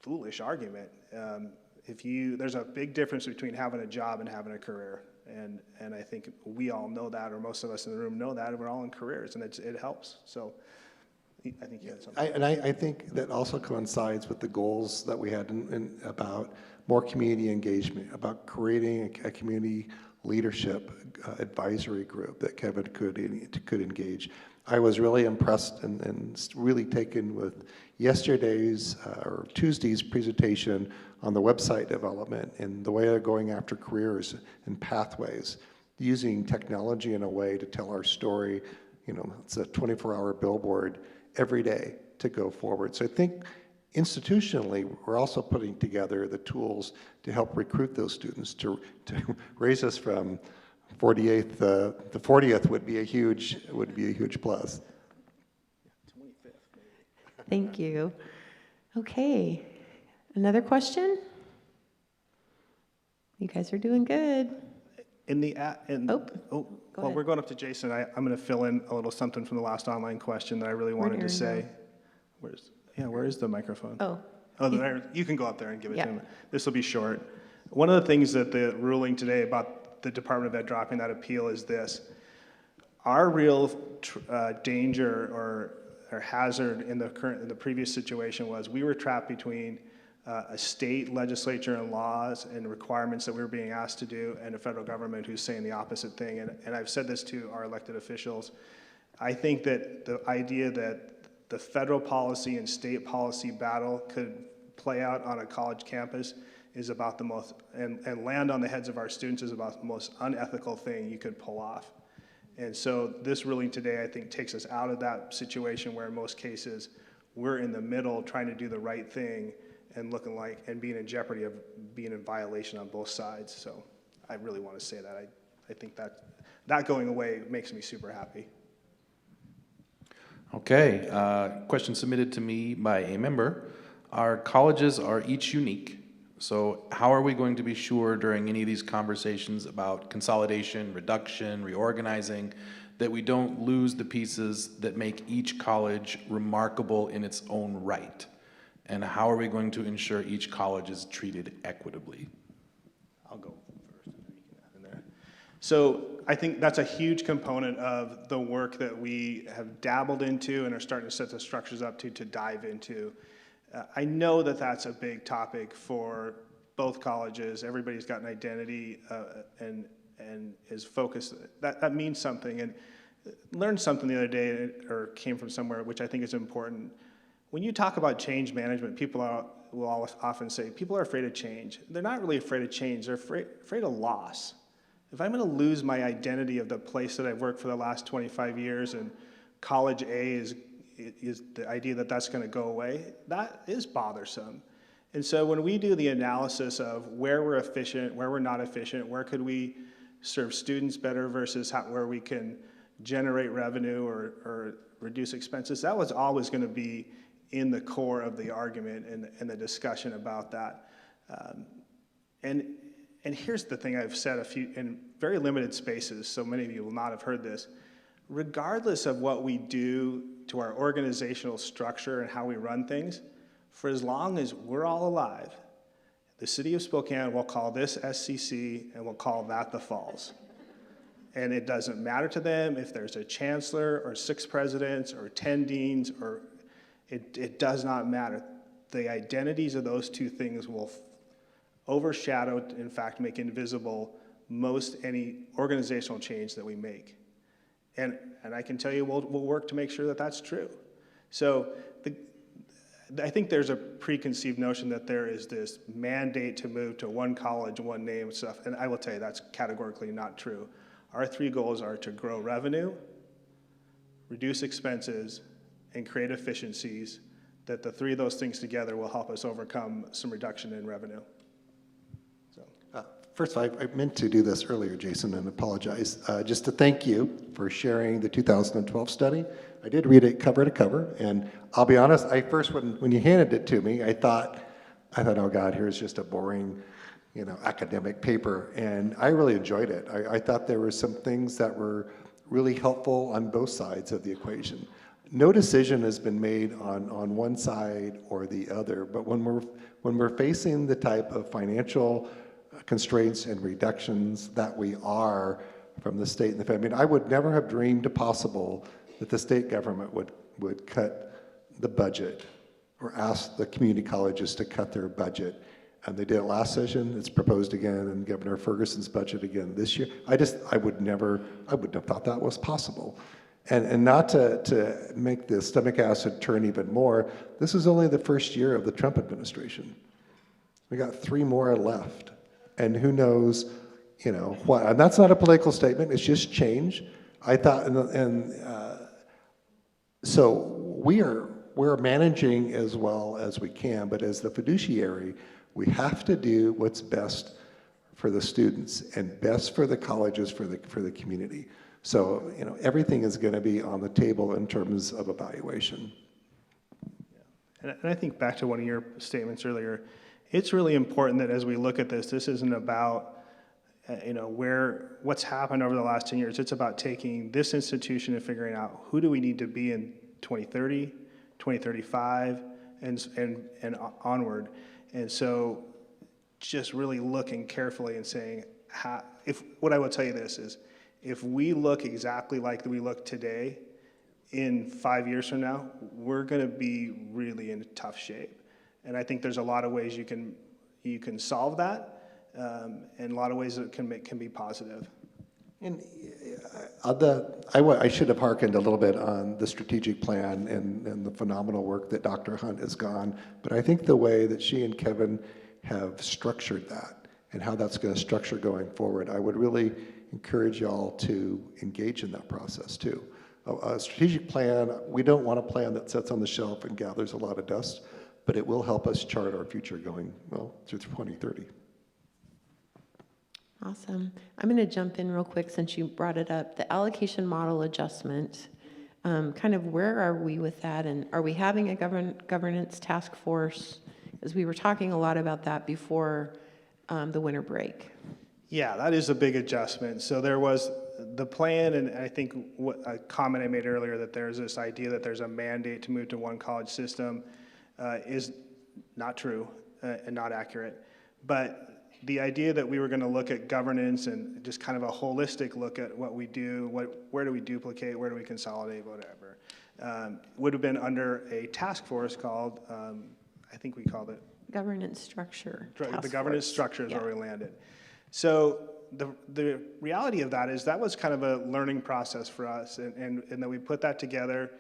foolish argument. There's a big difference between having a job and having a career. And I think we all know that, or most of us in the room know that, and we're all in careers, and it helps. So I think you had something. I think that also coincides with the goals that we had about more community engagement, about creating a community leadership advisory group that Kevin could engage. I was really impressed and really taken with yesterday's or Tuesday's presentation on the website development and the way they're going after careers and pathways, using technology in a way to tell our story. It's a 24-hour billboard every day to go forward. So I think institutionally, we're also putting together the tools to help recruit those students to raise us from 48th. The 40th would be a huge plus. Thank you. Okay, another question? You guys are doing good. While we're going up to Jason, I'm going to fill in a little something from the last online question that I really wanted to say. Where is the microphone? There. You can go up there and give it to him. This will be short. One of the things that the ruling today about the Department of Ed dropping that appeal is this. Our real danger or hazard in the previous situation was we were trapped between a state legislature and laws and requirements that we were being asked to do, and a federal government who's saying the opposite thing. And I've said this to our elected officials. I think that the idea that the federal policy and state policy battle could play out on a college campus is about the most, and land on the heads of our students is about the most unethical thing you could pull off. And so this ruling today, I think, takes us out of that situation where in most cases we're in the middle trying to do the right thing and and being in jeopardy of being in violation on both sides. So I really want to say that. I think that going away makes me super happy. Okay, question submitted to me by a member. Our colleges are each unique, so how are we going to be sure during any of these conversations about consolidation, reduction, reorganizing, that we don't lose the pieces that make each college remarkable in its own right? And how are we going to ensure each college is treated equitably? I'll go first, and then you can add in there. So I think that's a huge component of the work that we have dabbled into and are starting to set the structures up to dive into. I know that that's a big topic for both colleges. Everybody's got an identity and is focused. That means something. And learned something the other day, or came from somewhere, which I think is important. When you talk about change management, people will often say, people are afraid of change. They're not really afraid of change. They're afraid of loss. if I'm going to lose my identity of the place that I've worked for the last 25 years and college A is the idea that that's going to go away, that is bothersome. And so when we do the analysis of where we're efficient, where we're not efficient, where could we serve students better versus where we can generate revenue or reduce expenses, that was always going to be in the core of the argument and the discussion about that. And here's the thing I've said in very limited spaces, so many of you will not have heard this. Regardless of what we do to our organizational structure and how we run things, for as long as we're all alive, the city of Spokane will call this SCC and we'll call that the Falls. And it doesn't matter to them if there's a chancellor or 6 presidents or 10 deans, or it does not matter. The identities of those two things will overshadow, in fact, make invisible most any organizational change that we make. And I can tell you we'll work to make sure that that's true. So I think there's a preconceived notion that there is this mandate to move to one college, one name stuff, and I will tell you that's categorically not true. Our 3 goals are to grow revenue, reduce expenses, and create efficiencies, that the 3 of those things together will help us overcome some reduction in revenue. First of all, I meant to do this earlier, Jason, and apologize. Just to thank you for sharing the 2012 study. I did read it cover to cover, and I'll be honest, when you handed it to me, I thought, oh God, here's just a boring, academic paper, and I really enjoyed it. I thought there were some things that were really helpful on both sides of the equation. No decision has been made on one side or the other, but when we're facing the type of financial constraints and reductions that we are from the state and the federal. I mean, I would never have dreamed possible that the state government would cut the budget or ask the community colleges to cut their budget. And they did it last session. It's proposed again in Governor Ferguson's budget again this year. I wouldn't have thought that was possible. And not to make the stomach acid turn even more, this is only the first year of the Trump administration. We got 3 more left. And who knows, what, and that's not a political statement, it's just change. I thought, so we're managing as well as we can, but as the fiduciary, we have to do what's best for the students and best for the colleges, for the community. So, everything is going to be on the table in terms of evaluation. And I think back to one of your statements earlier, it's really important that as we look at this isn't about, what's happened over the last 10 years. It's about taking this institution and figuring out who do we need to be in 2030, 2035, and onward. And so just really looking carefully and saying, what I will tell you this is, if we look exactly like we look today, in 5 years from now, we're going to be really in tough shape. And I think there's a lot of ways you can solve that, and a lot of ways that can be positive. And I should have hearkened a little bit on the strategic plan and the phenomenal work that Dr. Hunt has gone, but I think the way that she and Kevin have structured that and how that's going to structure going forward, I would really encourage y'all to engage in that process too. A strategic plan, we don't want a plan that sits on the shelf and gathers a lot of dust, but it will help us chart our future going, through 2030. Awesome. I'm going to jump in real quick since you brought it up. The allocation model adjustment, kind of where are we with that? And are we having a governance task force? Because we were talking a lot about that before the winter break. Yeah, that is a big adjustment. So there was the plan, and I think a comment I made earlier that there's this idea that there's a mandate to move to one college system is not true and not accurate. But the idea that we were going to look at governance and just kind of a holistic look at what we do, where do we duplicate, where do we consolidate, whatever, would have been under a task force called, I think we called it Governance Structure. The governance structure is where we landed. So the reality of that is that was kind of a learning process for us, and then we put that together,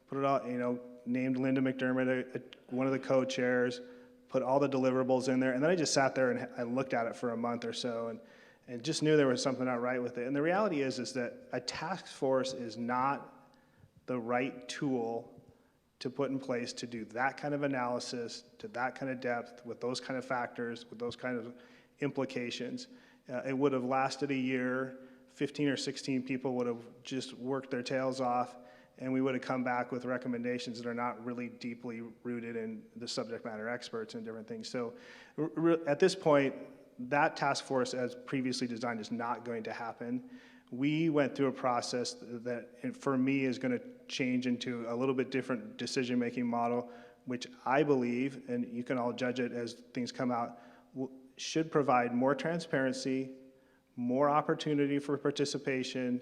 put it all, named Linda McDermott one of the co-chairs, put all the deliverables in there, and then I just sat there and looked at it for a month or so, and just knew there was something not right with it. And the reality is that a task force is not the right tool to put in place to do that kind of analysis, to that kind of depth, with those kind of factors, with those kind of implications. It would have lasted a year, 15 or 16 people would have just worked their tails off, and we would have come back with recommendations that are not really deeply rooted in the subject matter experts and different things. So at this point, that task force as previously designed is not going to happen. We went through a process that for me is going to change into a little bit different decision-making model, which I believe, and you can all judge it as things come out, should provide more transparency, more opportunity for participation,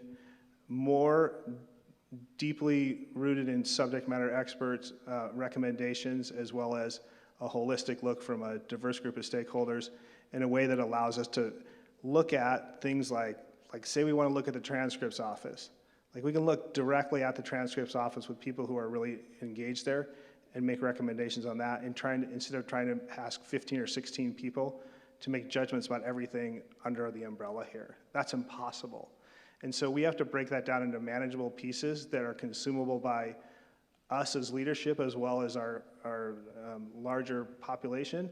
more deeply rooted in subject matter experts' recommendations, as well as a holistic look from a diverse group of stakeholders in a way that allows us to look at things like say we want to look at the transcripts office. Like we can look directly at the transcripts office with people who are really engaged there and make recommendations on that, and instead of trying to ask 15 or 16 people to make judgments about everything under the umbrella here. That's impossible. And so we have to break that down into manageable pieces that are consumable by us as leadership as well as our larger population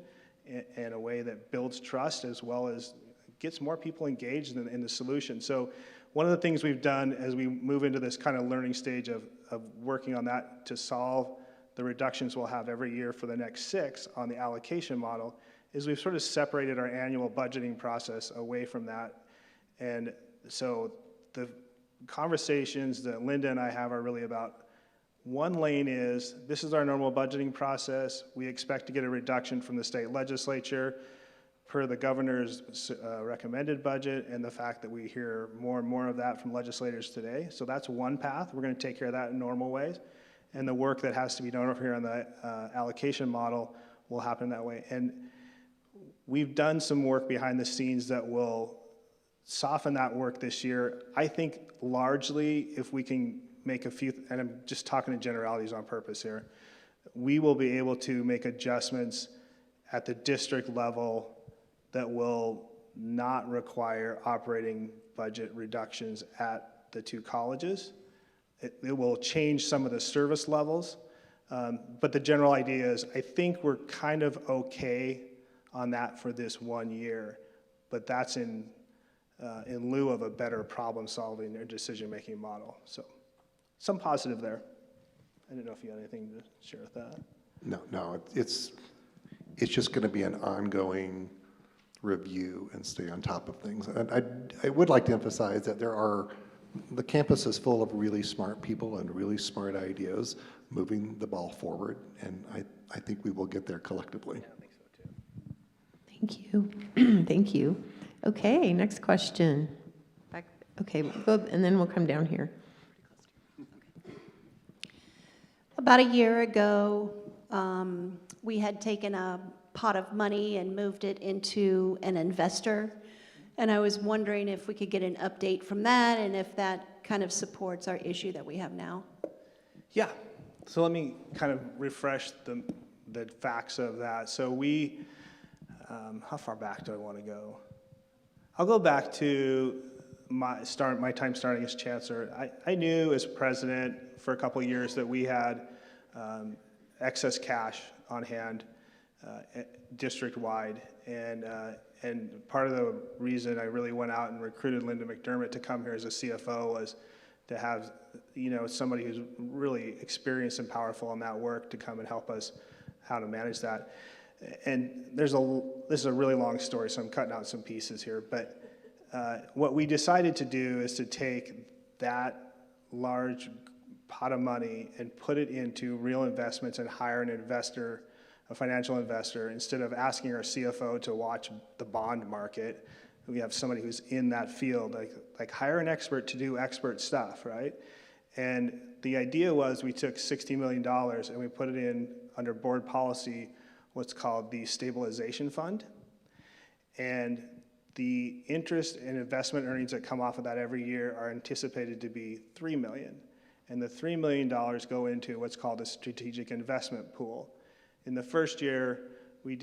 in a way that builds trust as well as gets more people engaged in the solution. So one of the things we've done as we move into this kind of learning stage of working on that to solve the reductions we'll have every year for the next 6 on the allocation model is we've sort of separated our annual budgeting process away from that. And so the conversations that Linda and I have are really about one lane is, this is our normal budgeting process. We expect to get a reduction from the state legislature per the governor's recommended budget and the fact that we hear more and more of that from legislators today. So that's one path. We're going to take care of that in normal ways. And the work that has to be done over here on the allocation model will happen that way. And we've done some work behind the scenes that will soften that work this year. I think largely if we can make a few, and I'm just talking in generalities on purpose here, we will be able to make adjustments at the district level that will not require operating budget reductions at the 2 colleges. It will change some of the service levels, but the general idea is I think we're kind of okay on that for this 1 year, but that's in lieu of a better problem-solving or decision-making model. So some positive there. I don't know if you had anything to share with that. No, it's just going to be an ongoing review and stay on top of things. And I would like to emphasize that the campus is full of really smart people and really smart ideas moving the ball forward, and I think we will get there collectively. Yeah, I think so too. Thank you. Thank you. Okay, next question. Okay, and then we'll come down here. About a year ago, we had taken a pot of money and moved it into an investor. And I was wondering if we could get an update from that and if that kind of supports our issue that we have now. Yeah, so let me kind of refresh the facts of that. So we, how far back do I want to go? I'll go back to my time starting as chancellor. I knew as president for a couple of years that we had excess cash on hand district-wide, and part of the reason I really went out and recruited Linda McDermott to come here as a CFO was to have somebody who's really experienced and powerful in that work to come and help us how to manage that. And this is a really long story, so I'm cutting out some pieces here, but what we decided to do is to take that large pot of money and put it into real investments and hire an investor, a financial investor, instead of asking our CFO to watch the bond market. We have somebody who's in that field, like hire an expert to do expert stuff, right? And the idea was we took $60 million and we put it in under board policy, what's called the stabilization fund. And the interest and investment earnings that come off of that every year are anticipated to be $3 million. And the $3 million go into what's called a strategic investment pool. In the first year, we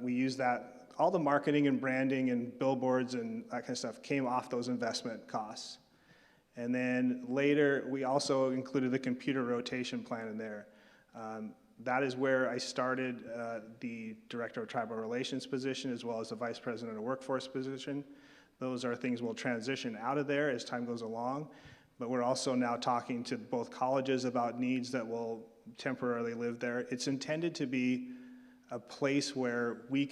used that all the marketing and branding and billboards and that kind of stuff came off those investment costs. And then later, we also included the computer rotation plan in there. That is where I started the Director of Tribal Relations position, as well as the Vice President of Workforce position. Those are things we'll transition out of there as time goes along. But we're also now talking to both colleges about needs that will temporarily live there. It's intended to be a place where we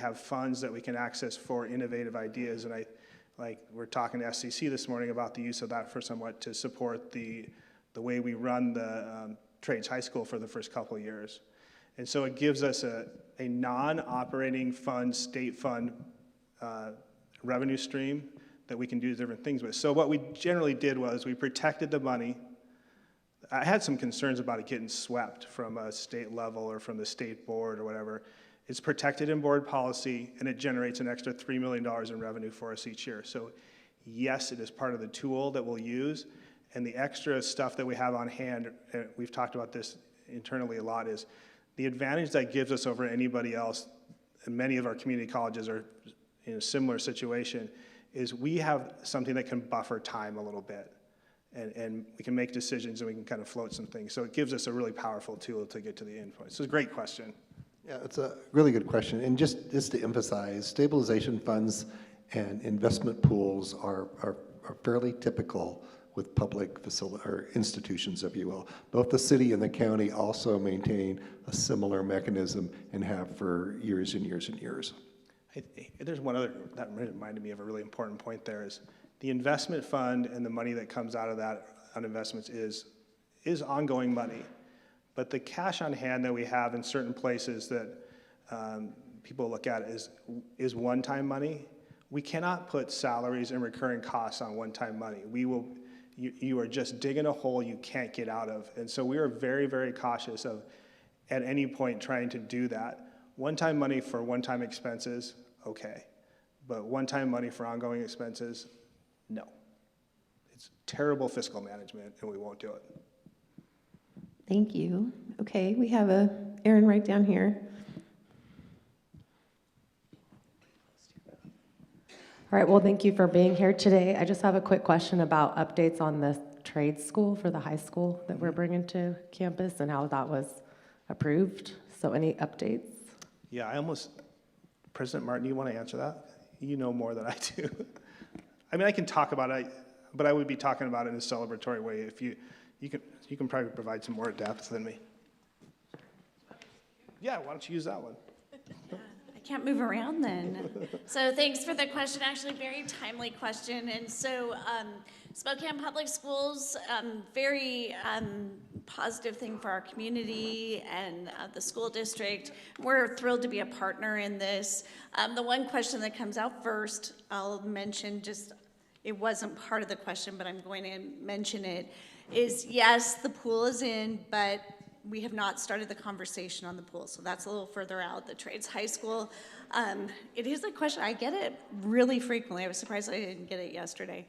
have funds that we can access for innovative ideas. And we're talking to SCC this morning about the use of that for somewhat to support the way we run the Trades High School for the first couple of years. And so it gives us a non-operating fund, state fund revenue stream that we can do different things with. So what we generally did was we protected the money. I had some concerns about it getting swept from a state level or from the state board or whatever. It's protected in board policy, and it generates an extra $3 million in revenue for us each year. So yes, it is part of the tool that we'll use. And the extra stuff that we have on hand, and we've talked about this internally a lot, is the advantage that gives us over anybody else, and many of our community colleges are in a similar situation, is we have something that can buffer time a little bit. And we can make decisions and we can kind of float some things. So it gives us a really powerful tool to get to the end point. So it's a great question. Yeah, it's a really good question. And just to emphasize, stabilization funds and investment pools are fairly typical with public facility or institutions, if you will. Both the city and the county also maintain a similar mechanism and have for years and years and years. There's one other, that reminded me of a really important point there, is the investment fund and the money that comes out of that on investments is ongoing money. But the cash on hand that we have in certain places that people look at is one-time money. We cannot put salaries and recurring costs on one-time money. You are just digging a hole you can't get out of. And so we are very, very cautious of, at any point, trying to do that. One-time money for one-time expenses, okay. But one-time money for ongoing expenses, no. It's terrible fiscal management, and we won't do it. Thank you. Okay, we have Aaron right down here. All right, well, thank you for being here today. I just have a quick question about updates on the trade school for the high school that we're bringing to campus and how that was approved. So any updates? Yeah, President Martin, you want to answer that? You know more than I do. I mean, I can talk about it, but I would be talking about it in a celebratory way. If you can probably provide some more depth than me. Yeah, why don't you use that one? I can't move around then. So thanks for the question, actually very timely question. And so Spokane Public Schools, very positive thing for our community and the school district. We're thrilled to be a partner in this. The one question that comes out first, I'll mention just, it wasn't part of the question, but I'm going to mention it, is yes, the pool is in, but we have not started the conversation on the pool, so that's a little further out. The Trades High School, it is a question, I get it really frequently. I was surprised I didn't get it yesterday.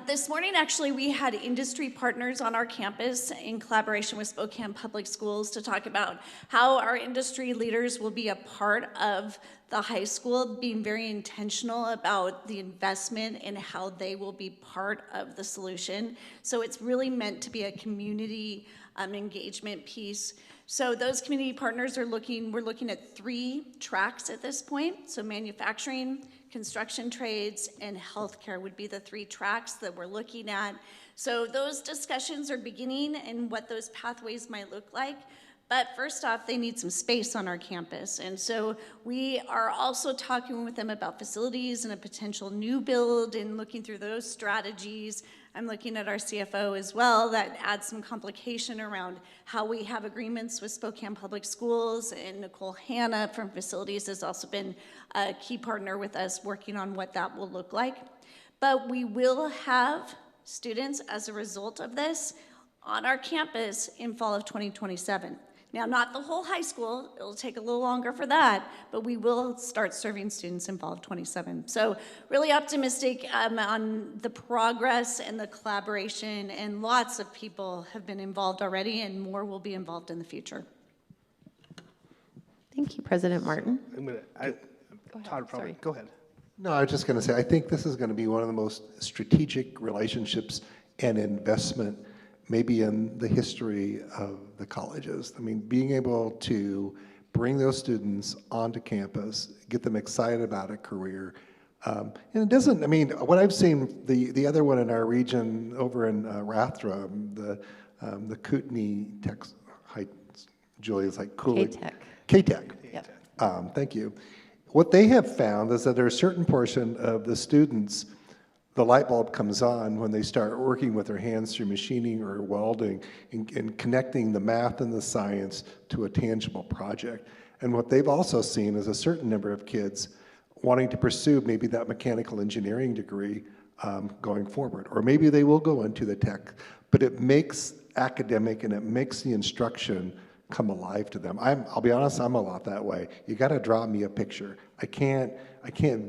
This morning, actually, we had industry partners on our campus in collaboration with Spokane Public Schools to talk about how our industry leaders will be a part of the high school, being very intentional about the investment and how they will be part of the solution. So it's really meant to be a community engagement piece. So those community partners we're looking at 3 tracks at this point. So manufacturing, construction trades, and healthcare would be the 3 tracks that we're looking at. So those discussions are beginning and what those pathways might look like. But first off, they need some space on our campus. And so we are also talking with them about facilities and a potential new build and looking through those strategies. I'm looking at our CFO as well. That adds some complication around how we have agreements with Spokane Public Schools, and Nicole Hanna from Facilities has also been a key partner with us working on what that will look like. But we will have students as a result of this on our campus in fall of 2027. Now, not the whole high school, it'll take a little longer for that, but we will start serving students in fall of 27. So really optimistic on the progress and the collaboration, and lots of people have been involved already and more will be involved in the future. Thank you, President Martin. Todd, probably, go ahead. No, I was just going to say, I think this is going to be one of the most strategic relationships and investment maybe in the history of the colleges. I mean, being able to bring those students onto campus, get them excited about a career. And it doesn't, I mean, what I've seen, the other one in our region over in Rathdrum, the Kootenai Tech Heights, Julia's like cool. K-Tech. K-Tech. Yep. Thank you. What they have found is that there are a certain portion of the students, the light bulb comes on when they start working with their hands through machining or welding and connecting the math and the science to a tangible project. And what they've also seen is a certain number of kids wanting to pursue maybe that mechanical engineering degree going forward. Or maybe they will go into the tech, but it makes academic and it makes the instruction come alive to them. I'll be honest, I'm a lot that way. You got to draw me a picture. I can't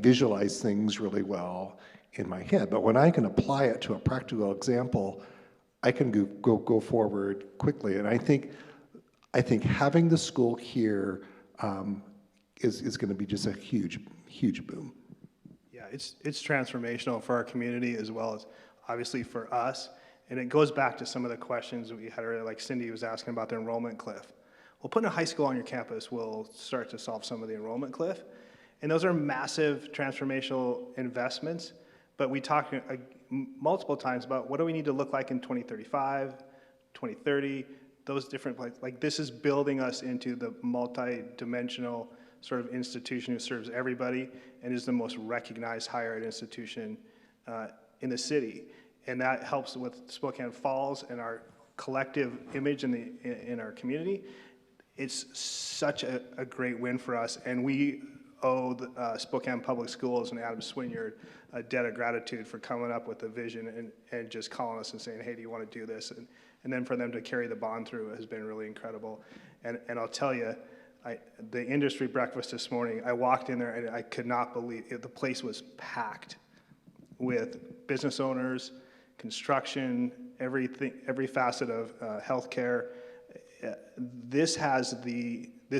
visualize things really well in my head, but when I can apply it to a practical example, I can go forward quickly. And I think having the school here is going to be just a huge boom. Yeah, it's transformational for our community as well as obviously for us. And it goes back to some of the questions we had earlier, like Cindy was asking about the enrollment cliff. Well, putting a high school on your campus will start to solve some of the enrollment cliff. And those are massive transformational investments. But we talked multiple times about what do we need to look like in 2035, 2030, those different places. Like this is building us into the multi-dimensional sort of institution who serves everybody and is the most recognized higher ed institution in the city. And that helps with Spokane Falls and our collective image in our community. It's such a great win for us, and we owe the Spokane Public Schools and Adam Swinyard a debt of gratitude for coming up with a vision and just calling us and saying, hey, do you want to do this? And then for them to carry the bond through has been really incredible. And I'll tell you, the industry breakfast this morning, I walked in there and I could not believe it. The place was packed with business owners, construction, everything, every facet of healthcare. This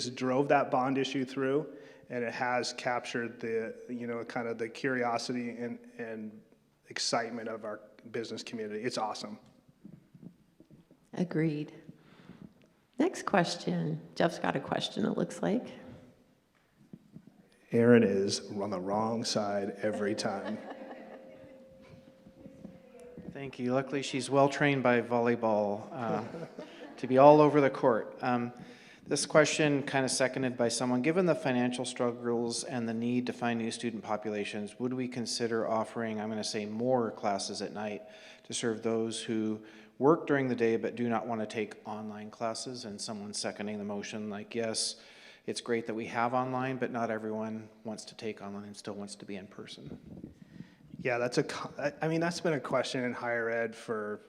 drove that bond issue through, and it has captured the, kind of the curiosity and excitement of our business community. It's awesome. Agreed. Next question. Jeff's got a question, it looks like. Erin is on the wrong side every time. Thank you. Luckily, she's well trained by volleyball to be all over the court. This question kind of seconded by someone. Given the financial struggles and the need to find new student populations, would we consider offering, I'm going to say, more classes at night to serve those who work during the day but do not want to take online classes? And someone seconding the motion, like, yes, it's great that we have online, but not everyone wants to take online and still wants to be in person. Yeah, that's been a question in higher ed for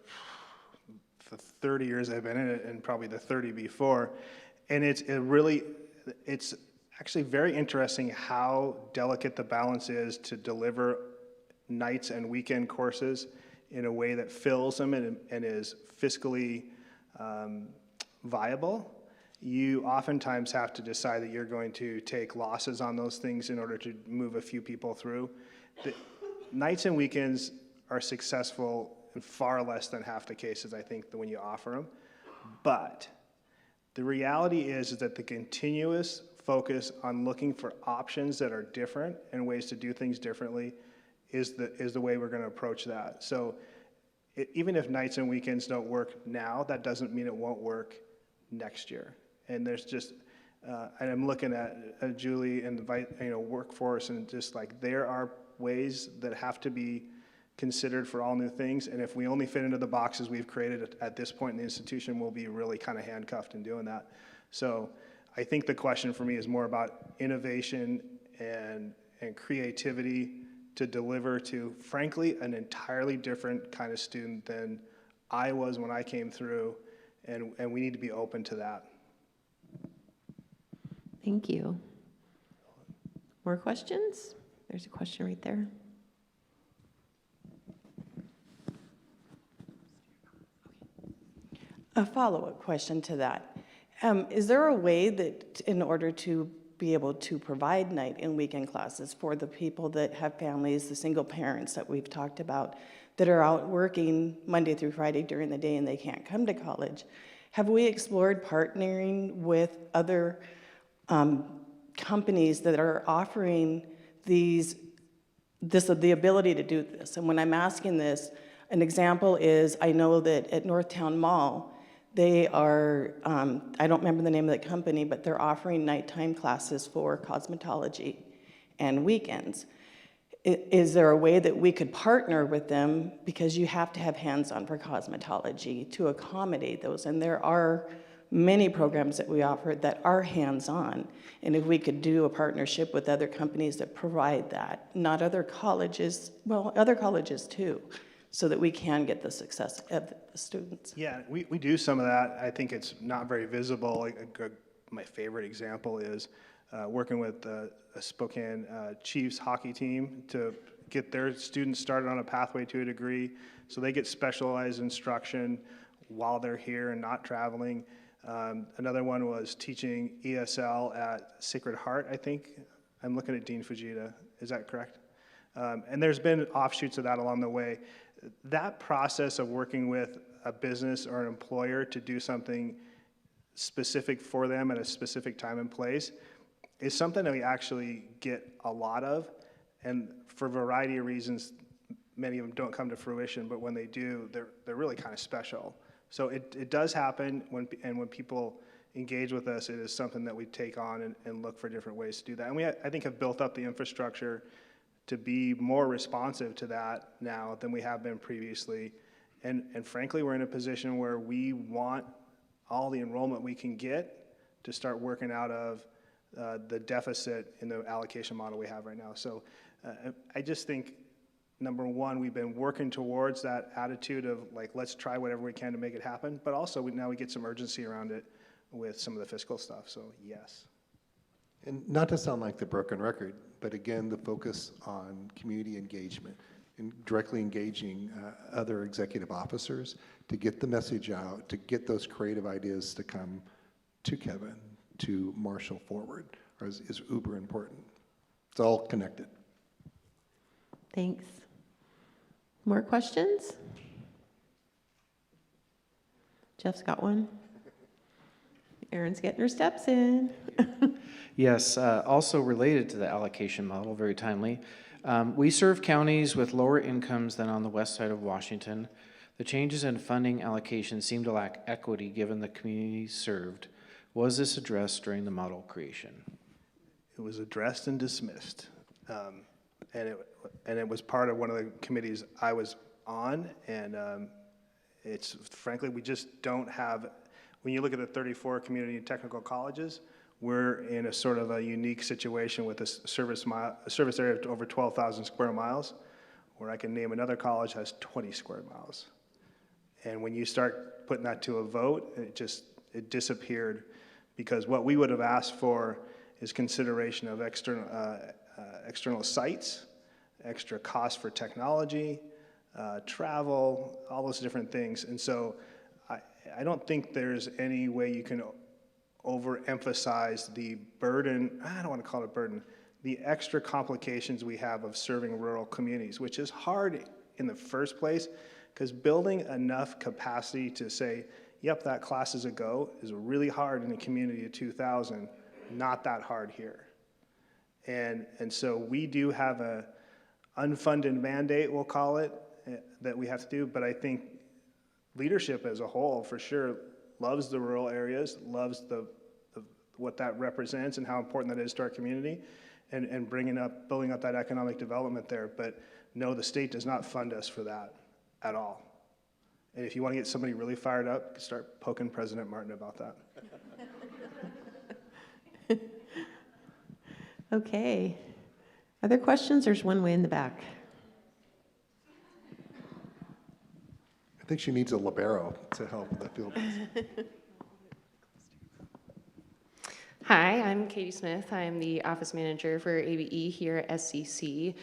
the 30 years I've been in it, and probably the 30 before. And it's actually very interesting how delicate the balance is to deliver nights and weekend courses in a way that fills them and is fiscally viable. You oftentimes have to decide that you're going to take losses on those things in order to move a few people through. The nights and weekends are successful in far less than half the cases, I think, when you offer them. But the reality is that the continuous focus on looking for options that are different and ways to do things differently is the way we're going to approach that. So even if nights and weekends don't work now, that doesn't mean it won't work next year. And there's just, and I'm looking at Julie and the workforce, and just like there are ways that have to be considered for all new things, and if we only fit into the boxes we've created at this point in the institution, we'll be really kind of handcuffed in doing that. So I think the question for me is more about innovation and creativity to deliver to, frankly, an entirely different kind of student than I was when I came through, and we need to be open to that. Thank you. More questions? There's a question right there. A follow-up question to that. Is there a way that in order to be able to provide night and weekend classes for the people that have families, the single parents that we've talked about, that are out working Monday through Friday during the day and they can't come to college. Have we explored partnering with other companies that are offering the ability to do this? And when I'm asking this, an example is, I know that at Northtown Mall, they are, I don't remember the name of the company, but they're offering nighttime classes for cosmetology and weekends. Is there a way that we could partner with them? Because you have to have hands-on for cosmetology to accommodate those. And there are many programs that we offer that are hands-on. And if we could do a partnership with other companies that provide that, not other colleges, well, other colleges too, so that we can get the success of the students. Yeah, we do some of that. I think it's not very visible. My favorite example is working with a Spokane Chiefs hockey team to get their students started on a pathway to a degree, so they get specialized instruction while they're here and not traveling. Another one was teaching ESL at Sacred Heart, I think. I'm looking at Dean Fujita. Is that correct? And there's been offshoots of that along the way. That process of working with a business or an employer to do something specific for them at a specific time and place is something that we actually get a lot of. And for a variety of reasons, many of them don't come to fruition, but when they do, they're really kind of special. So it does happen, when people engage with us, it is something that we take on and look for different ways to do that. And I think, have built up the infrastructure to be more responsive to that now than we have been previously. And frankly, we're in a position where we want all the enrollment we can get to start working out of the deficit in the allocation model we have right now. So I just think, number one, we've been working towards that attitude of like, let's try whatever we can to make it happen, but also now we get some urgency around it with some of the fiscal stuff, so yes. And not to sound like the broken record, but again, the focus on community engagement and directly engaging other executive officers to get the message out, to get those creative ideas to come to Kevin, to Marshall forward, is uber important. It's all connected. Thanks. More questions? Jeff's got one. Erin's getting her steps in. Yes, also related to the allocation model, very timely. We serve counties with lower incomes than on the west side of Washington. The changes in funding allocation seem to lack equity given the communities served. Was this addressed during the model creation? It was addressed and dismissed. And it was part of one of the committees I was on, and it's, frankly, we just don't have, when you look at the 34 community and technical colleges, we're in a sort of a unique situation with a service area of over 12,000 square miles, where I can name another college has 20 square miles. And when you start putting that to a vote, it disappeared, because what we would have asked for is consideration of external sites, extra costs for technology, travel, all those different things. And so I don't think there's any way you can overemphasize the burden, I don't want to call it a burden, the extra complications we have of serving rural communities, which is hard in the first place, because building enough capacity to say, yep, that class is a go, is really hard in a community of 2,000, not that hard here. And so we do have a unfunded mandate, we'll call it, that we have to do, but I think leadership as a whole, for sure, loves the rural areas, loves what that represents and how important that is to our community, and building up that economic development there. But no, the state does not fund us for that at all. And if you want to get somebody really fired up, start poking President Martin about that. Okay. Other questions? There's one way in the back. I think she needs a libero to help the field. Hi, I'm Katie Smith. I'm the office manager for ABE here at SCC.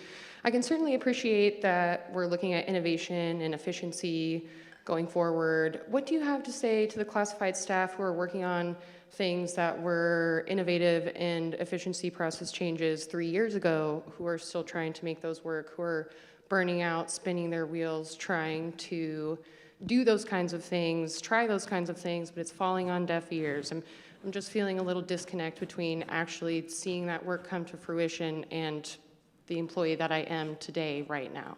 I can certainly appreciate that we're looking at innovation and efficiency, going forward. What do you have to say to the classified staff who are working on things that were innovative and efficiency process changes 3 years ago, who are still trying to make those work, who are burning out, spinning their wheels, trying to do those kinds of things, try those kinds of things, but it's falling on deaf ears? I'm just feeling a little disconnect between actually seeing that work come to fruition and the employee that I am today, right now.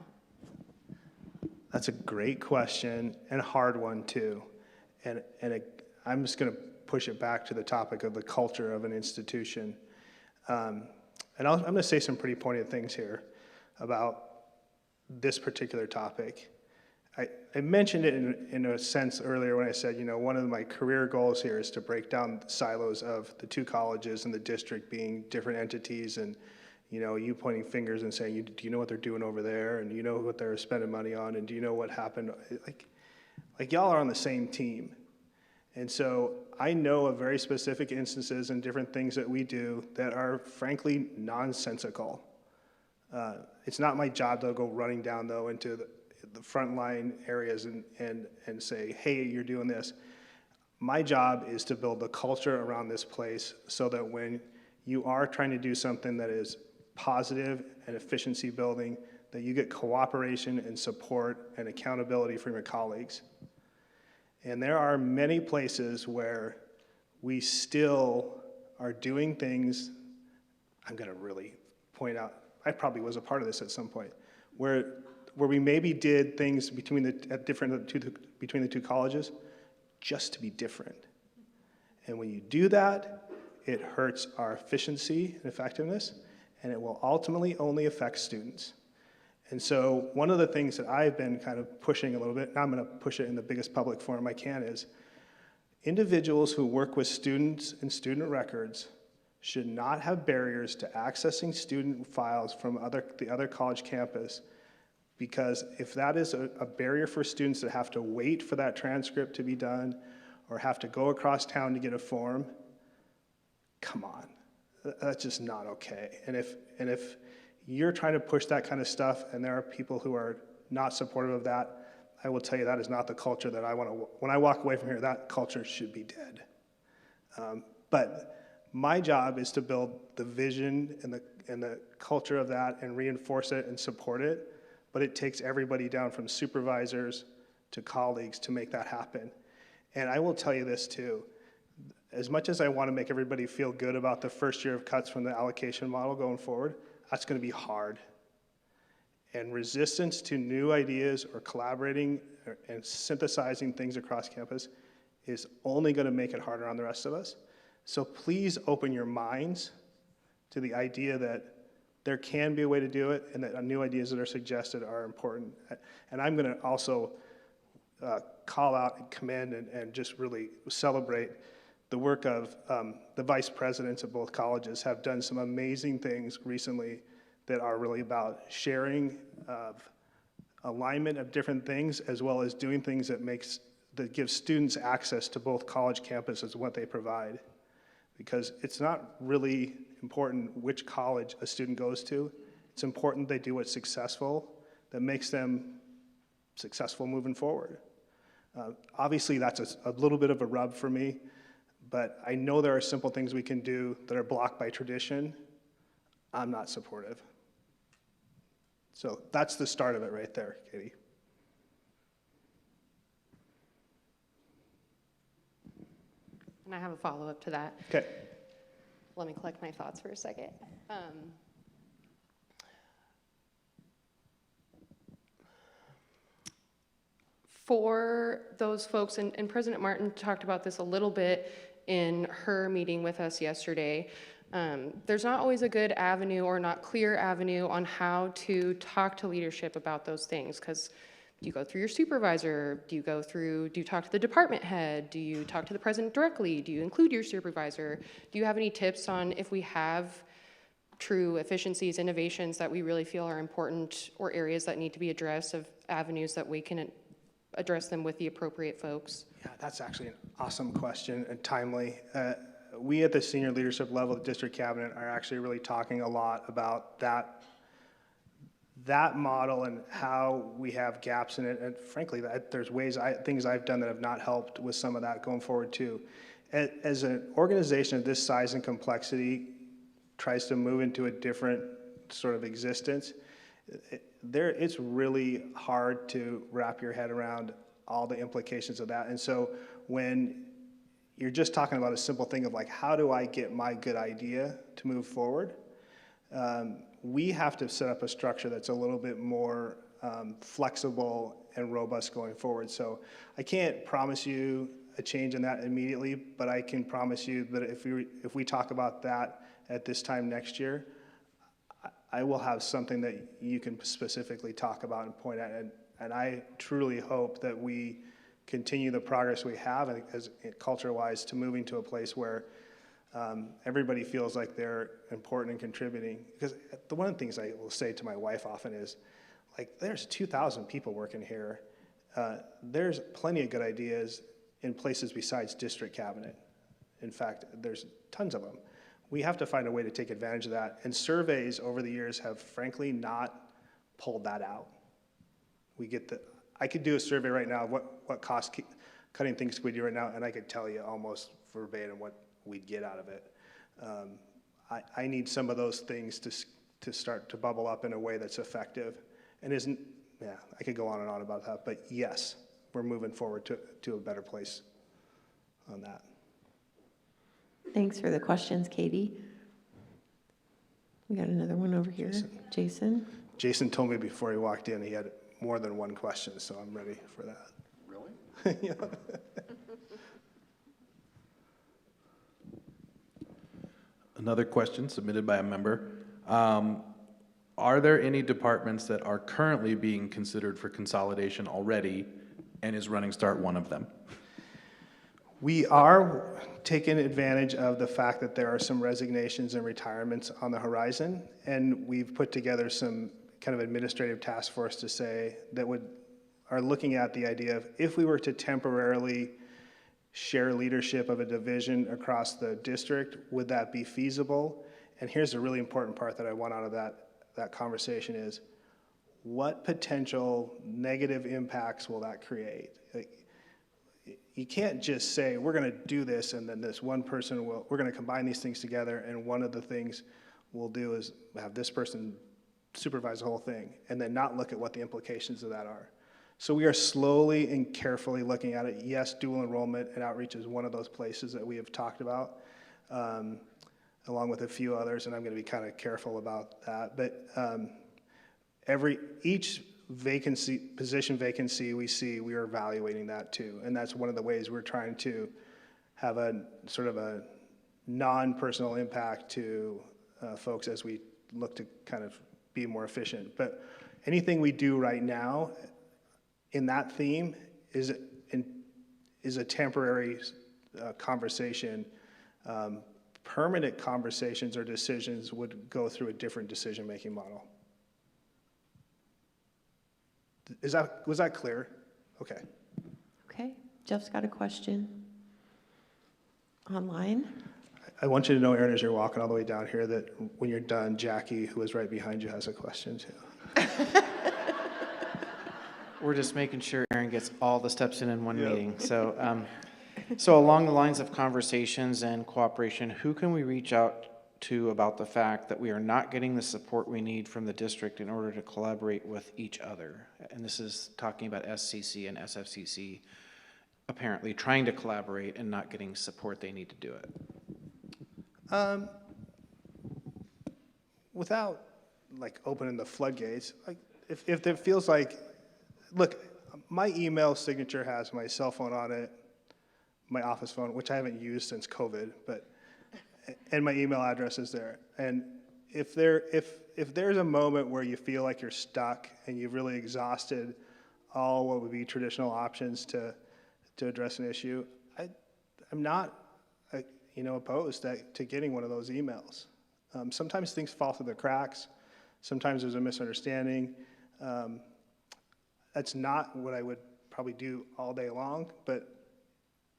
That's a great question and a hard one too. I'm just going to push it back to the topic of the culture of an institution. I'm going to say some pretty pointed things here about this particular topic. I mentioned it in a sense earlier when I said, one of my career goals here is to break down the silos of the two colleges and the district being different entities, and you pointing fingers and saying, do you know what they're doing over there? And do you know what they're spending money on? And do you know what happened? Like y'all are on the same team. And so I know of very specific instances and different things that we do that are frankly nonsensical. It's not my job to go running down though into the frontline areas and say, hey, you're doing this. My job is to build the culture around this place so that when you are trying to do something that is positive and efficiency building, that you get cooperation and support and accountability from your colleagues. And there are many places where we still are doing things, I'm going to really point out, I probably was a part of this at some point, where we maybe did things between the two colleges just to be different. And when you do that, it hurts our efficiency and effectiveness, and it will ultimately only affect students. And so one of the things that I've been kind of pushing a little bit, and I'm going to push it in the biggest public forum I can, is individuals who work with students and student records should not have barriers to accessing student files from the other college campus, because if that is a barrier for students that have to wait for that transcript to be done or have to go across town to get a form, come on, that's just not okay. And if you're trying to push that kind of stuff and there are people who are not supportive of that, I will tell you that is not the culture that I want to, when I walk away from here, that culture should be dead. But my job is to build the vision and the culture of that and reinforce it and support it. But it takes everybody down from supervisors to colleagues to make that happen. And I will tell you this too, as much as I want to make everybody feel good about the first year of cuts from the allocation model going forward, that's going to be hard. And resistance to new ideas or collaborating and synthesizing things across campus is only going to make it harder on the rest of us. So please open your minds to the idea that there can be a way to do it, and that new ideas that are suggested are important. And I'm going to also call out and commend and just really celebrate the work of the vice presidents of both colleges have done some amazing things recently that are really about sharing of alignment of different things, as well as doing things that give students access to both college campuses, what they provide. Because it's not really important which college a student goes to. It's important they do what's successful, that makes them successful moving forward. Obviously, that's a little bit of a rub for me, but I know there are simple things we can do that are blocked by tradition. I'm not supportive. So that's the start of it right there, Katie. And I have a follow-up to that. Okay. Let me collect my thoughts for a second. For those folks, and President Martin talked about this a little bit in her meeting with us yesterday, there's not always a good avenue or not clear avenue on how to talk to leadership about those things, because do you go through your supervisor? Do you talk to the department head? Do you talk to the president directly? Do you include your supervisor? Do you have any tips on if we have true efficiencies, innovations that we really feel are important, or areas that need to be addressed, of avenues that we can address them with the appropriate folks? Yeah, that's actually an awesome question and timely. We at the senior leadership level of the district cabinet are actually really talking a lot about that model and how we have gaps in it, and frankly, there's things I've done that have not helped with some of that going forward too. As an organization of this size and complexity tries to move into a different sort of existence, it's really hard to wrap your head around all the implications of that. And so when you're just talking about a simple thing of like, how do I get my good idea to move forward? We have to set up a structure that's a little bit more flexible and robust going forward. So I can't promise you a change in that immediately, but I can promise you that if we talk about that at this time next year, I will have something that you can specifically talk about and point at. And I truly hope that we continue the progress we have as culture-wise to moving to a place where everybody feels like they're important and contributing. Because one of the things I will say to my wife often is, like, there's 2,000 people working here. There's plenty of good ideas in places besides district cabinet. In fact, there's tons of them. We have to find a way to take advantage of that. And surveys over the years have frankly not pulled that out. I could do a survey right now of what cost cutting things could we do right now, and I could tell you almost verbatim what we'd get out of it. I need some of those things to start to bubble up in a way that's effective. And I could go on and on about that, but yes, we're moving forward to a better place on that. Thanks for the questions, Katie. We got another one over here. Jason? Jason told me before he walked in he had more than one question, so I'm ready for that. Really? Yeah. Another question submitted by a member. Are there any departments that are currently being considered for consolidation already, and is Running Start one of them? We are taking advantage of the fact that there are some resignations and retirements on the horizon, and we've put together some kind of administrative task force to say that are looking at the idea of if we were to temporarily share leadership of a division across the district, would that be feasible? And here's the really important part that I want out of that conversation is, what potential negative impacts will that create? You can't just say, we're going to do this, and then this one person we're going to combine these things together, and one of the things we'll do is have this person supervise the whole thing, and then not look at what the implications of that are. So we are slowly and carefully looking at it. Yes, dual enrollment and outreach is one of those places that we have talked about, along with a few others, and I'm going to be kind of careful about that. But each position vacancy we see, we are evaluating that too. And that's one of the ways we're trying to have a sort of a non-personal impact to folks as we look to kind of be more efficient. But anything we do right now in that theme is a temporary conversation. Permanent conversations or decisions would go through a different decision-making model. Was that clear? Okay. Okay. Jeff's got a question online. I want you to know, Aaron, as you're walking all the way down here, that when you're done, Jackie, who is right behind you, has a question too. We're just making sure Aaron gets all the steps in one meeting. So, so along the lines of conversations and cooperation, who can we reach out to about the fact that we are not getting the support we need from the district in order to collaborate with each other? And this is talking about SCC and SFCC apparently trying to collaborate and not getting support they need to do it. Without like opening the floodgates, like if it feels like, look, my email signature has my cell phone on it, my office phone, which I haven't used since COVID, and my email address is there. And if there's a moment where you feel like you're stuck and you've really exhausted all what would be traditional options to address an issue, I'm not opposed to getting one of those emails. Sometimes things fall through the cracks. Sometimes there's a misunderstanding. That's not what I would probably do all day long, but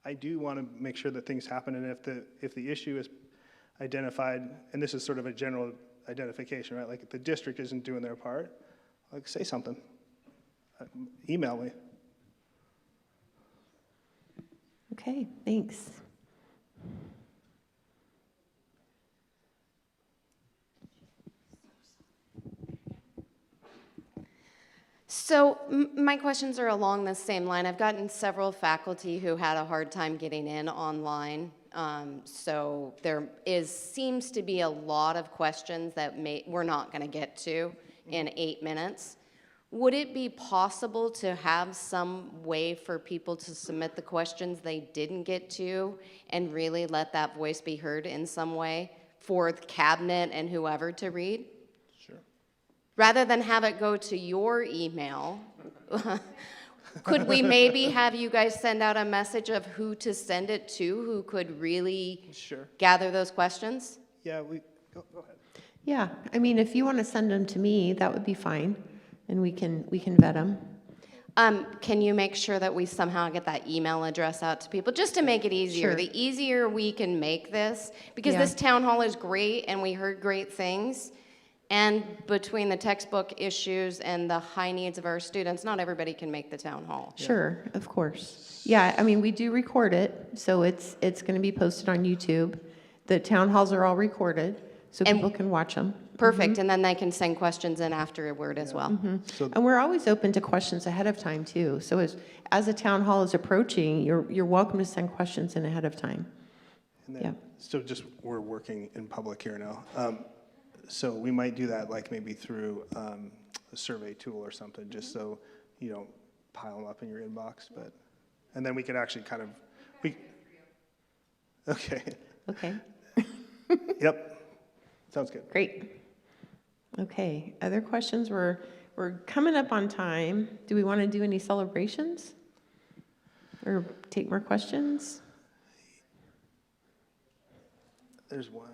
I do want to make sure that things happen. And if the issue is identified, and this is sort of a general identification, right? Like if the district isn't doing their part, like, say something. Email me. Okay, thanks. So my questions are along the same line. I've gotten several faculty who had a hard time getting in online. So there seems to be a lot of questions that we're not going to get to in 8 minutes. Would it be possible to have some way for people to submit the questions they didn't get to and really let that voice be heard in some way for the cabinet and whoever to read? Rather than have it go to your email, could we maybe have you guys send out a message of who to send it to, who could really gather those questions? Yeah, go ahead. Yeah, I mean, if you want to send them to me, that would be fine, and we can vet them. Can you make sure that we somehow get that email address out to people, just to make it easier? Sure. The easier we can make this, because Yeah. this town hall is great, and we heard great things, and between the textbook issues and the high needs of our students, not everybody can make the town hall. Sure, of course. Yeah, I mean, we do record it, so it's going to be posted on YouTube. The town halls are all recorded, so people can watch them. Perfect, and then they can send questions in afterward as well. And we're always open to questions ahead of time, too. So as a town hall is approaching, you're welcome to send questions in ahead of time. And then, so just, we're working in public here now. So we might do that like maybe through a survey tool or something, just so you don't pile them up in your inbox. But and then we could actually kind of okay. Okay. Yep. Sounds good. Great. Okay. Other questions? We're coming up on time. Do we want to do any celebrations or take more questions? There's one.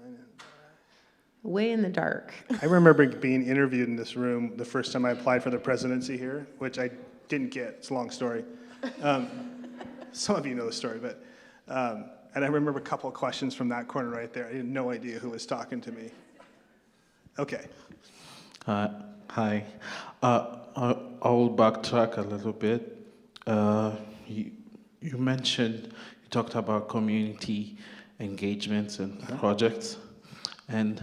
Way in the dark. I remember being interviewed in this room the first time I applied for the presidency here, which I didn't get. It's a long story. Some of you know the story, but and I remember a couple of questions from that corner right there. I had no idea who was talking to me. Okay. Hi. I will backtrack a little bit. You mentioned, you talked about community engagements and projects. And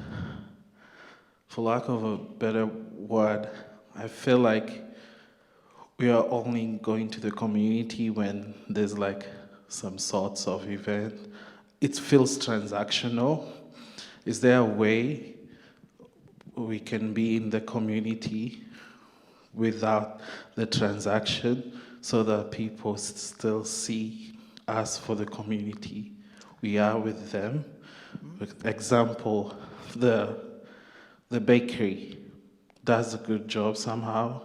for lack of a better word, I feel like we are only going to the community when there's like some sorts of event. It feels transactional. Is there a way we can be in the community without the transaction so that people still see us for the community? We are with them. Example, the bakery does a good job somehow.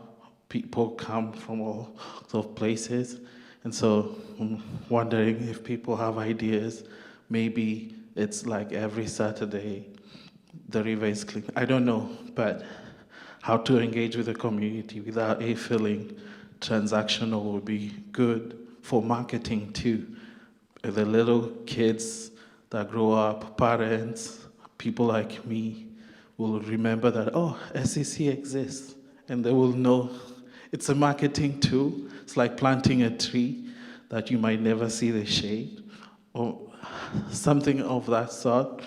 People come from all sorts of places. And so I'm wondering if people have ideas. Maybe it's like every Saturday, the river is clean. I don't know, but how to engage with the community without a feeling transactional would be good for marketing too. The little kids that grow up, parents, people like me, will remember that, oh, SEC exists, and they will know it's a marketing tool. It's like planting a tree that you might never see the shade, or something of that sort.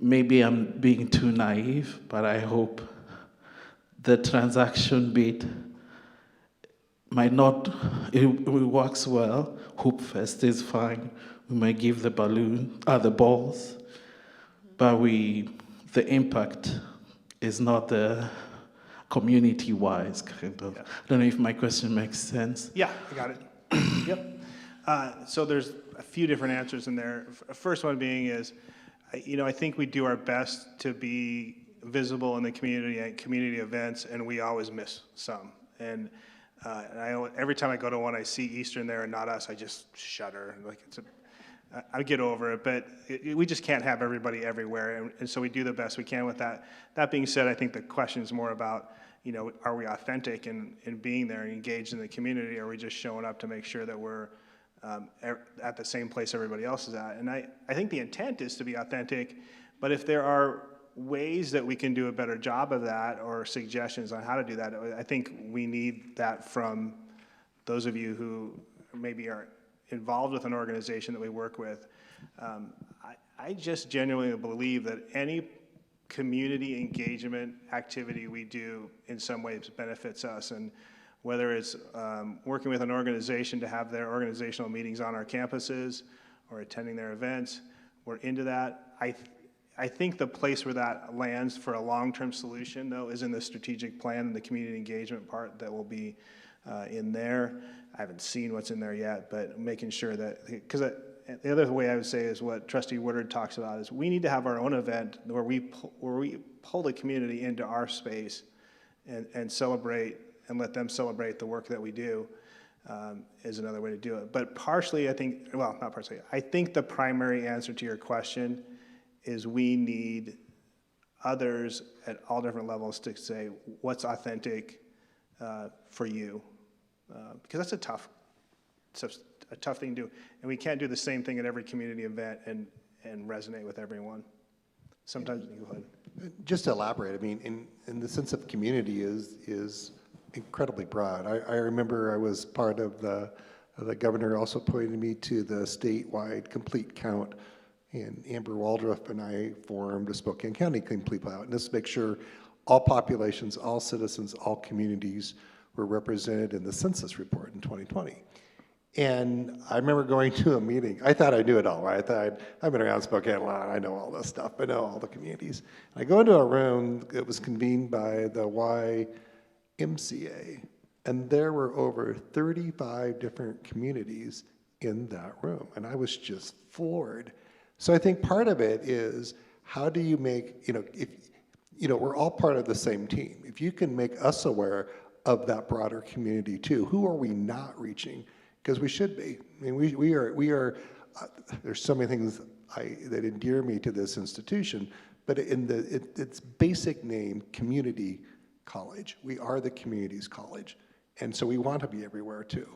Maybe I'm being too naive, but I hope the transaction bit might not, it works well. Hoop Fest is fine. We might give the the balls, but the impact is not the community-wise kind of. I don't know if my question makes sense. Yeah, I got it. Yep. So there's a few different answers in there. First one being is, I think we do our best to be visible in the community at community events, and we always miss some. And every time I go to one, I see Eastern there and not us, I just shudder. Like I get over it, but we just can't have everybody everywhere, and so we do the best we can with that. That being said, I think the question is more about, are we authentic in being there and engaged in the community? Or are we just showing up to make sure that we're at the same place everybody else is at? And I think the intent is to be authentic, but if there are ways that we can do a better job of that or suggestions on how to do that, I think we need that from those of you who maybe are involved with an organization that we work with. I just genuinely believe that any community engagement activity we do in some ways benefits us. And whether it's working with an organization to have their organizational meetings on our campuses or attending their events, we're into that. I think the place where that lands for a long-term solution, though, is in the strategic plan and the community engagement part that will be in there. I haven't seen what's in there yet, but making sure that, because the other way I would say is what Trustee Woodard talks about is we need to have our own event where we pull the community into our space and celebrate and let them celebrate the work that we do is another way to do it. But partially, I think, well, not partially, I think the primary answer to your question is we need others at all different levels to say what's authentic for you, because that's a tough thing to do, and we can't do the same thing at every community event and resonate with everyone. Sometimes, go ahead. Just to elaborate, I mean, in the sense of community is incredibly broad. I remember I was part of the governor also pointed me to the statewide complete count, and Amber Waldrop and I formed a Spokane County Complete Count, and this to make sure all populations, all citizens, all communities were represented in the census report in 2020. And I remember going to a meeting. I thought I knew it all, right? I thought I've been around Spokane a lot. I know all this stuff. I know all the communities. And I go into a room that was convened by the YMCA, and there were over 35 different communities in that room, and I was just floored. So I think part of it is how do you make, if we're all part of the same team. If you can make us aware of that broader community too, who are we not reaching? Because we should be. I mean, we are. There's so many things that endear me to this institution, but in its basic name, community college. We are the community's college, and so we want to be everywhere too.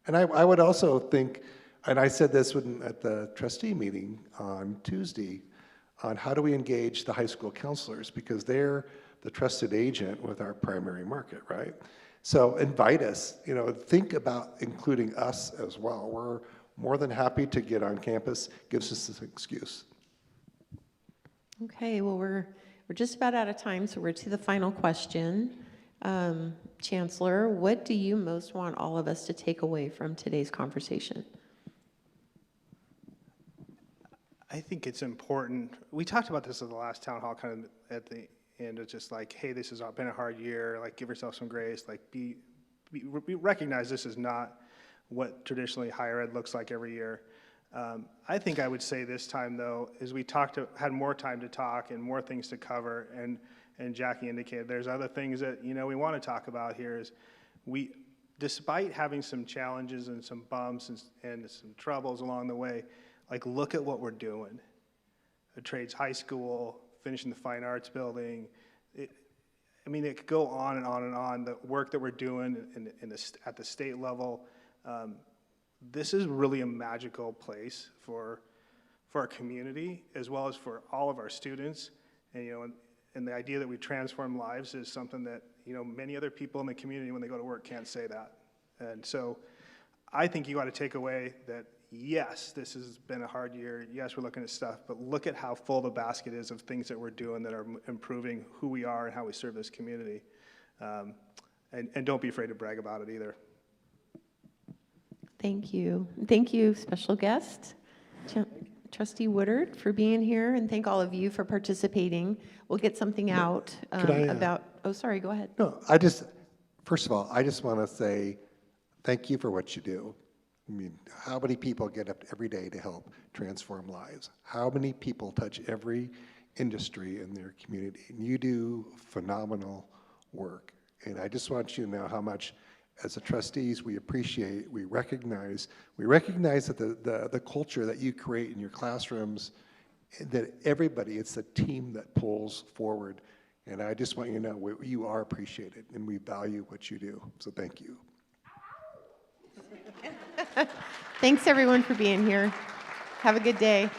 And I would also think, and I said this at the trustee meeting on Tuesday, on how do we engage the high school counselors, because they're the trusted agent with our primary market, right? So invite us, think about including us as well. We're more than happy to get on campus. Gives us this excuse. Okay, well, we're just about out of time, so we're to the final question. Chancellor, what do you most want all of us to take away from today's conversation? I think it's important. We talked about this at the last town hall, kind of at the end. It's just like, hey, this has been a hard year. Like, give yourself some grace. Like, we recognize this is not what traditionally higher ed looks like every year. I think I would say this time, though, is we had more time to talk and more things to cover. And Jackie indicated there's other things that we want to talk about here. Is despite having some challenges and some bumps and some troubles along the way. Like, look at what we're doing. The Trades High School, finishing the Fine Arts Building. It could go on and on and on. The work that we're doing at the state level. This is really a magical place for our community, as well as for all of our students. And the idea that we transform lives is something that many other people in the community, when they go to work, can't say that. And so I think you ought to take away that, yes, this has been a hard year. Yes, we're looking at stuff, but look at how full the basket is of things that we're doing that are improving who we are and how we serve this community. And don't be afraid to brag about it either. Thank you. Thank you, special guest, Trustee Woodard, for being here, and thank all of you for participating. We'll get something out about, oh, sorry, go ahead. No, first of all, I just want to say thank you for what you do. I mean, how many people get up every day to help transform lives? How many people touch every industry in their community? And you do phenomenal work. And I just want you to know how much, as the trustees, we appreciate, we recognize that the culture that you create in your classrooms, that everybody, it's a team that pulls forward. And I just want you to know you are appreciated and we value what you do. So thank you. Thanks everyone for being here. Have a good day.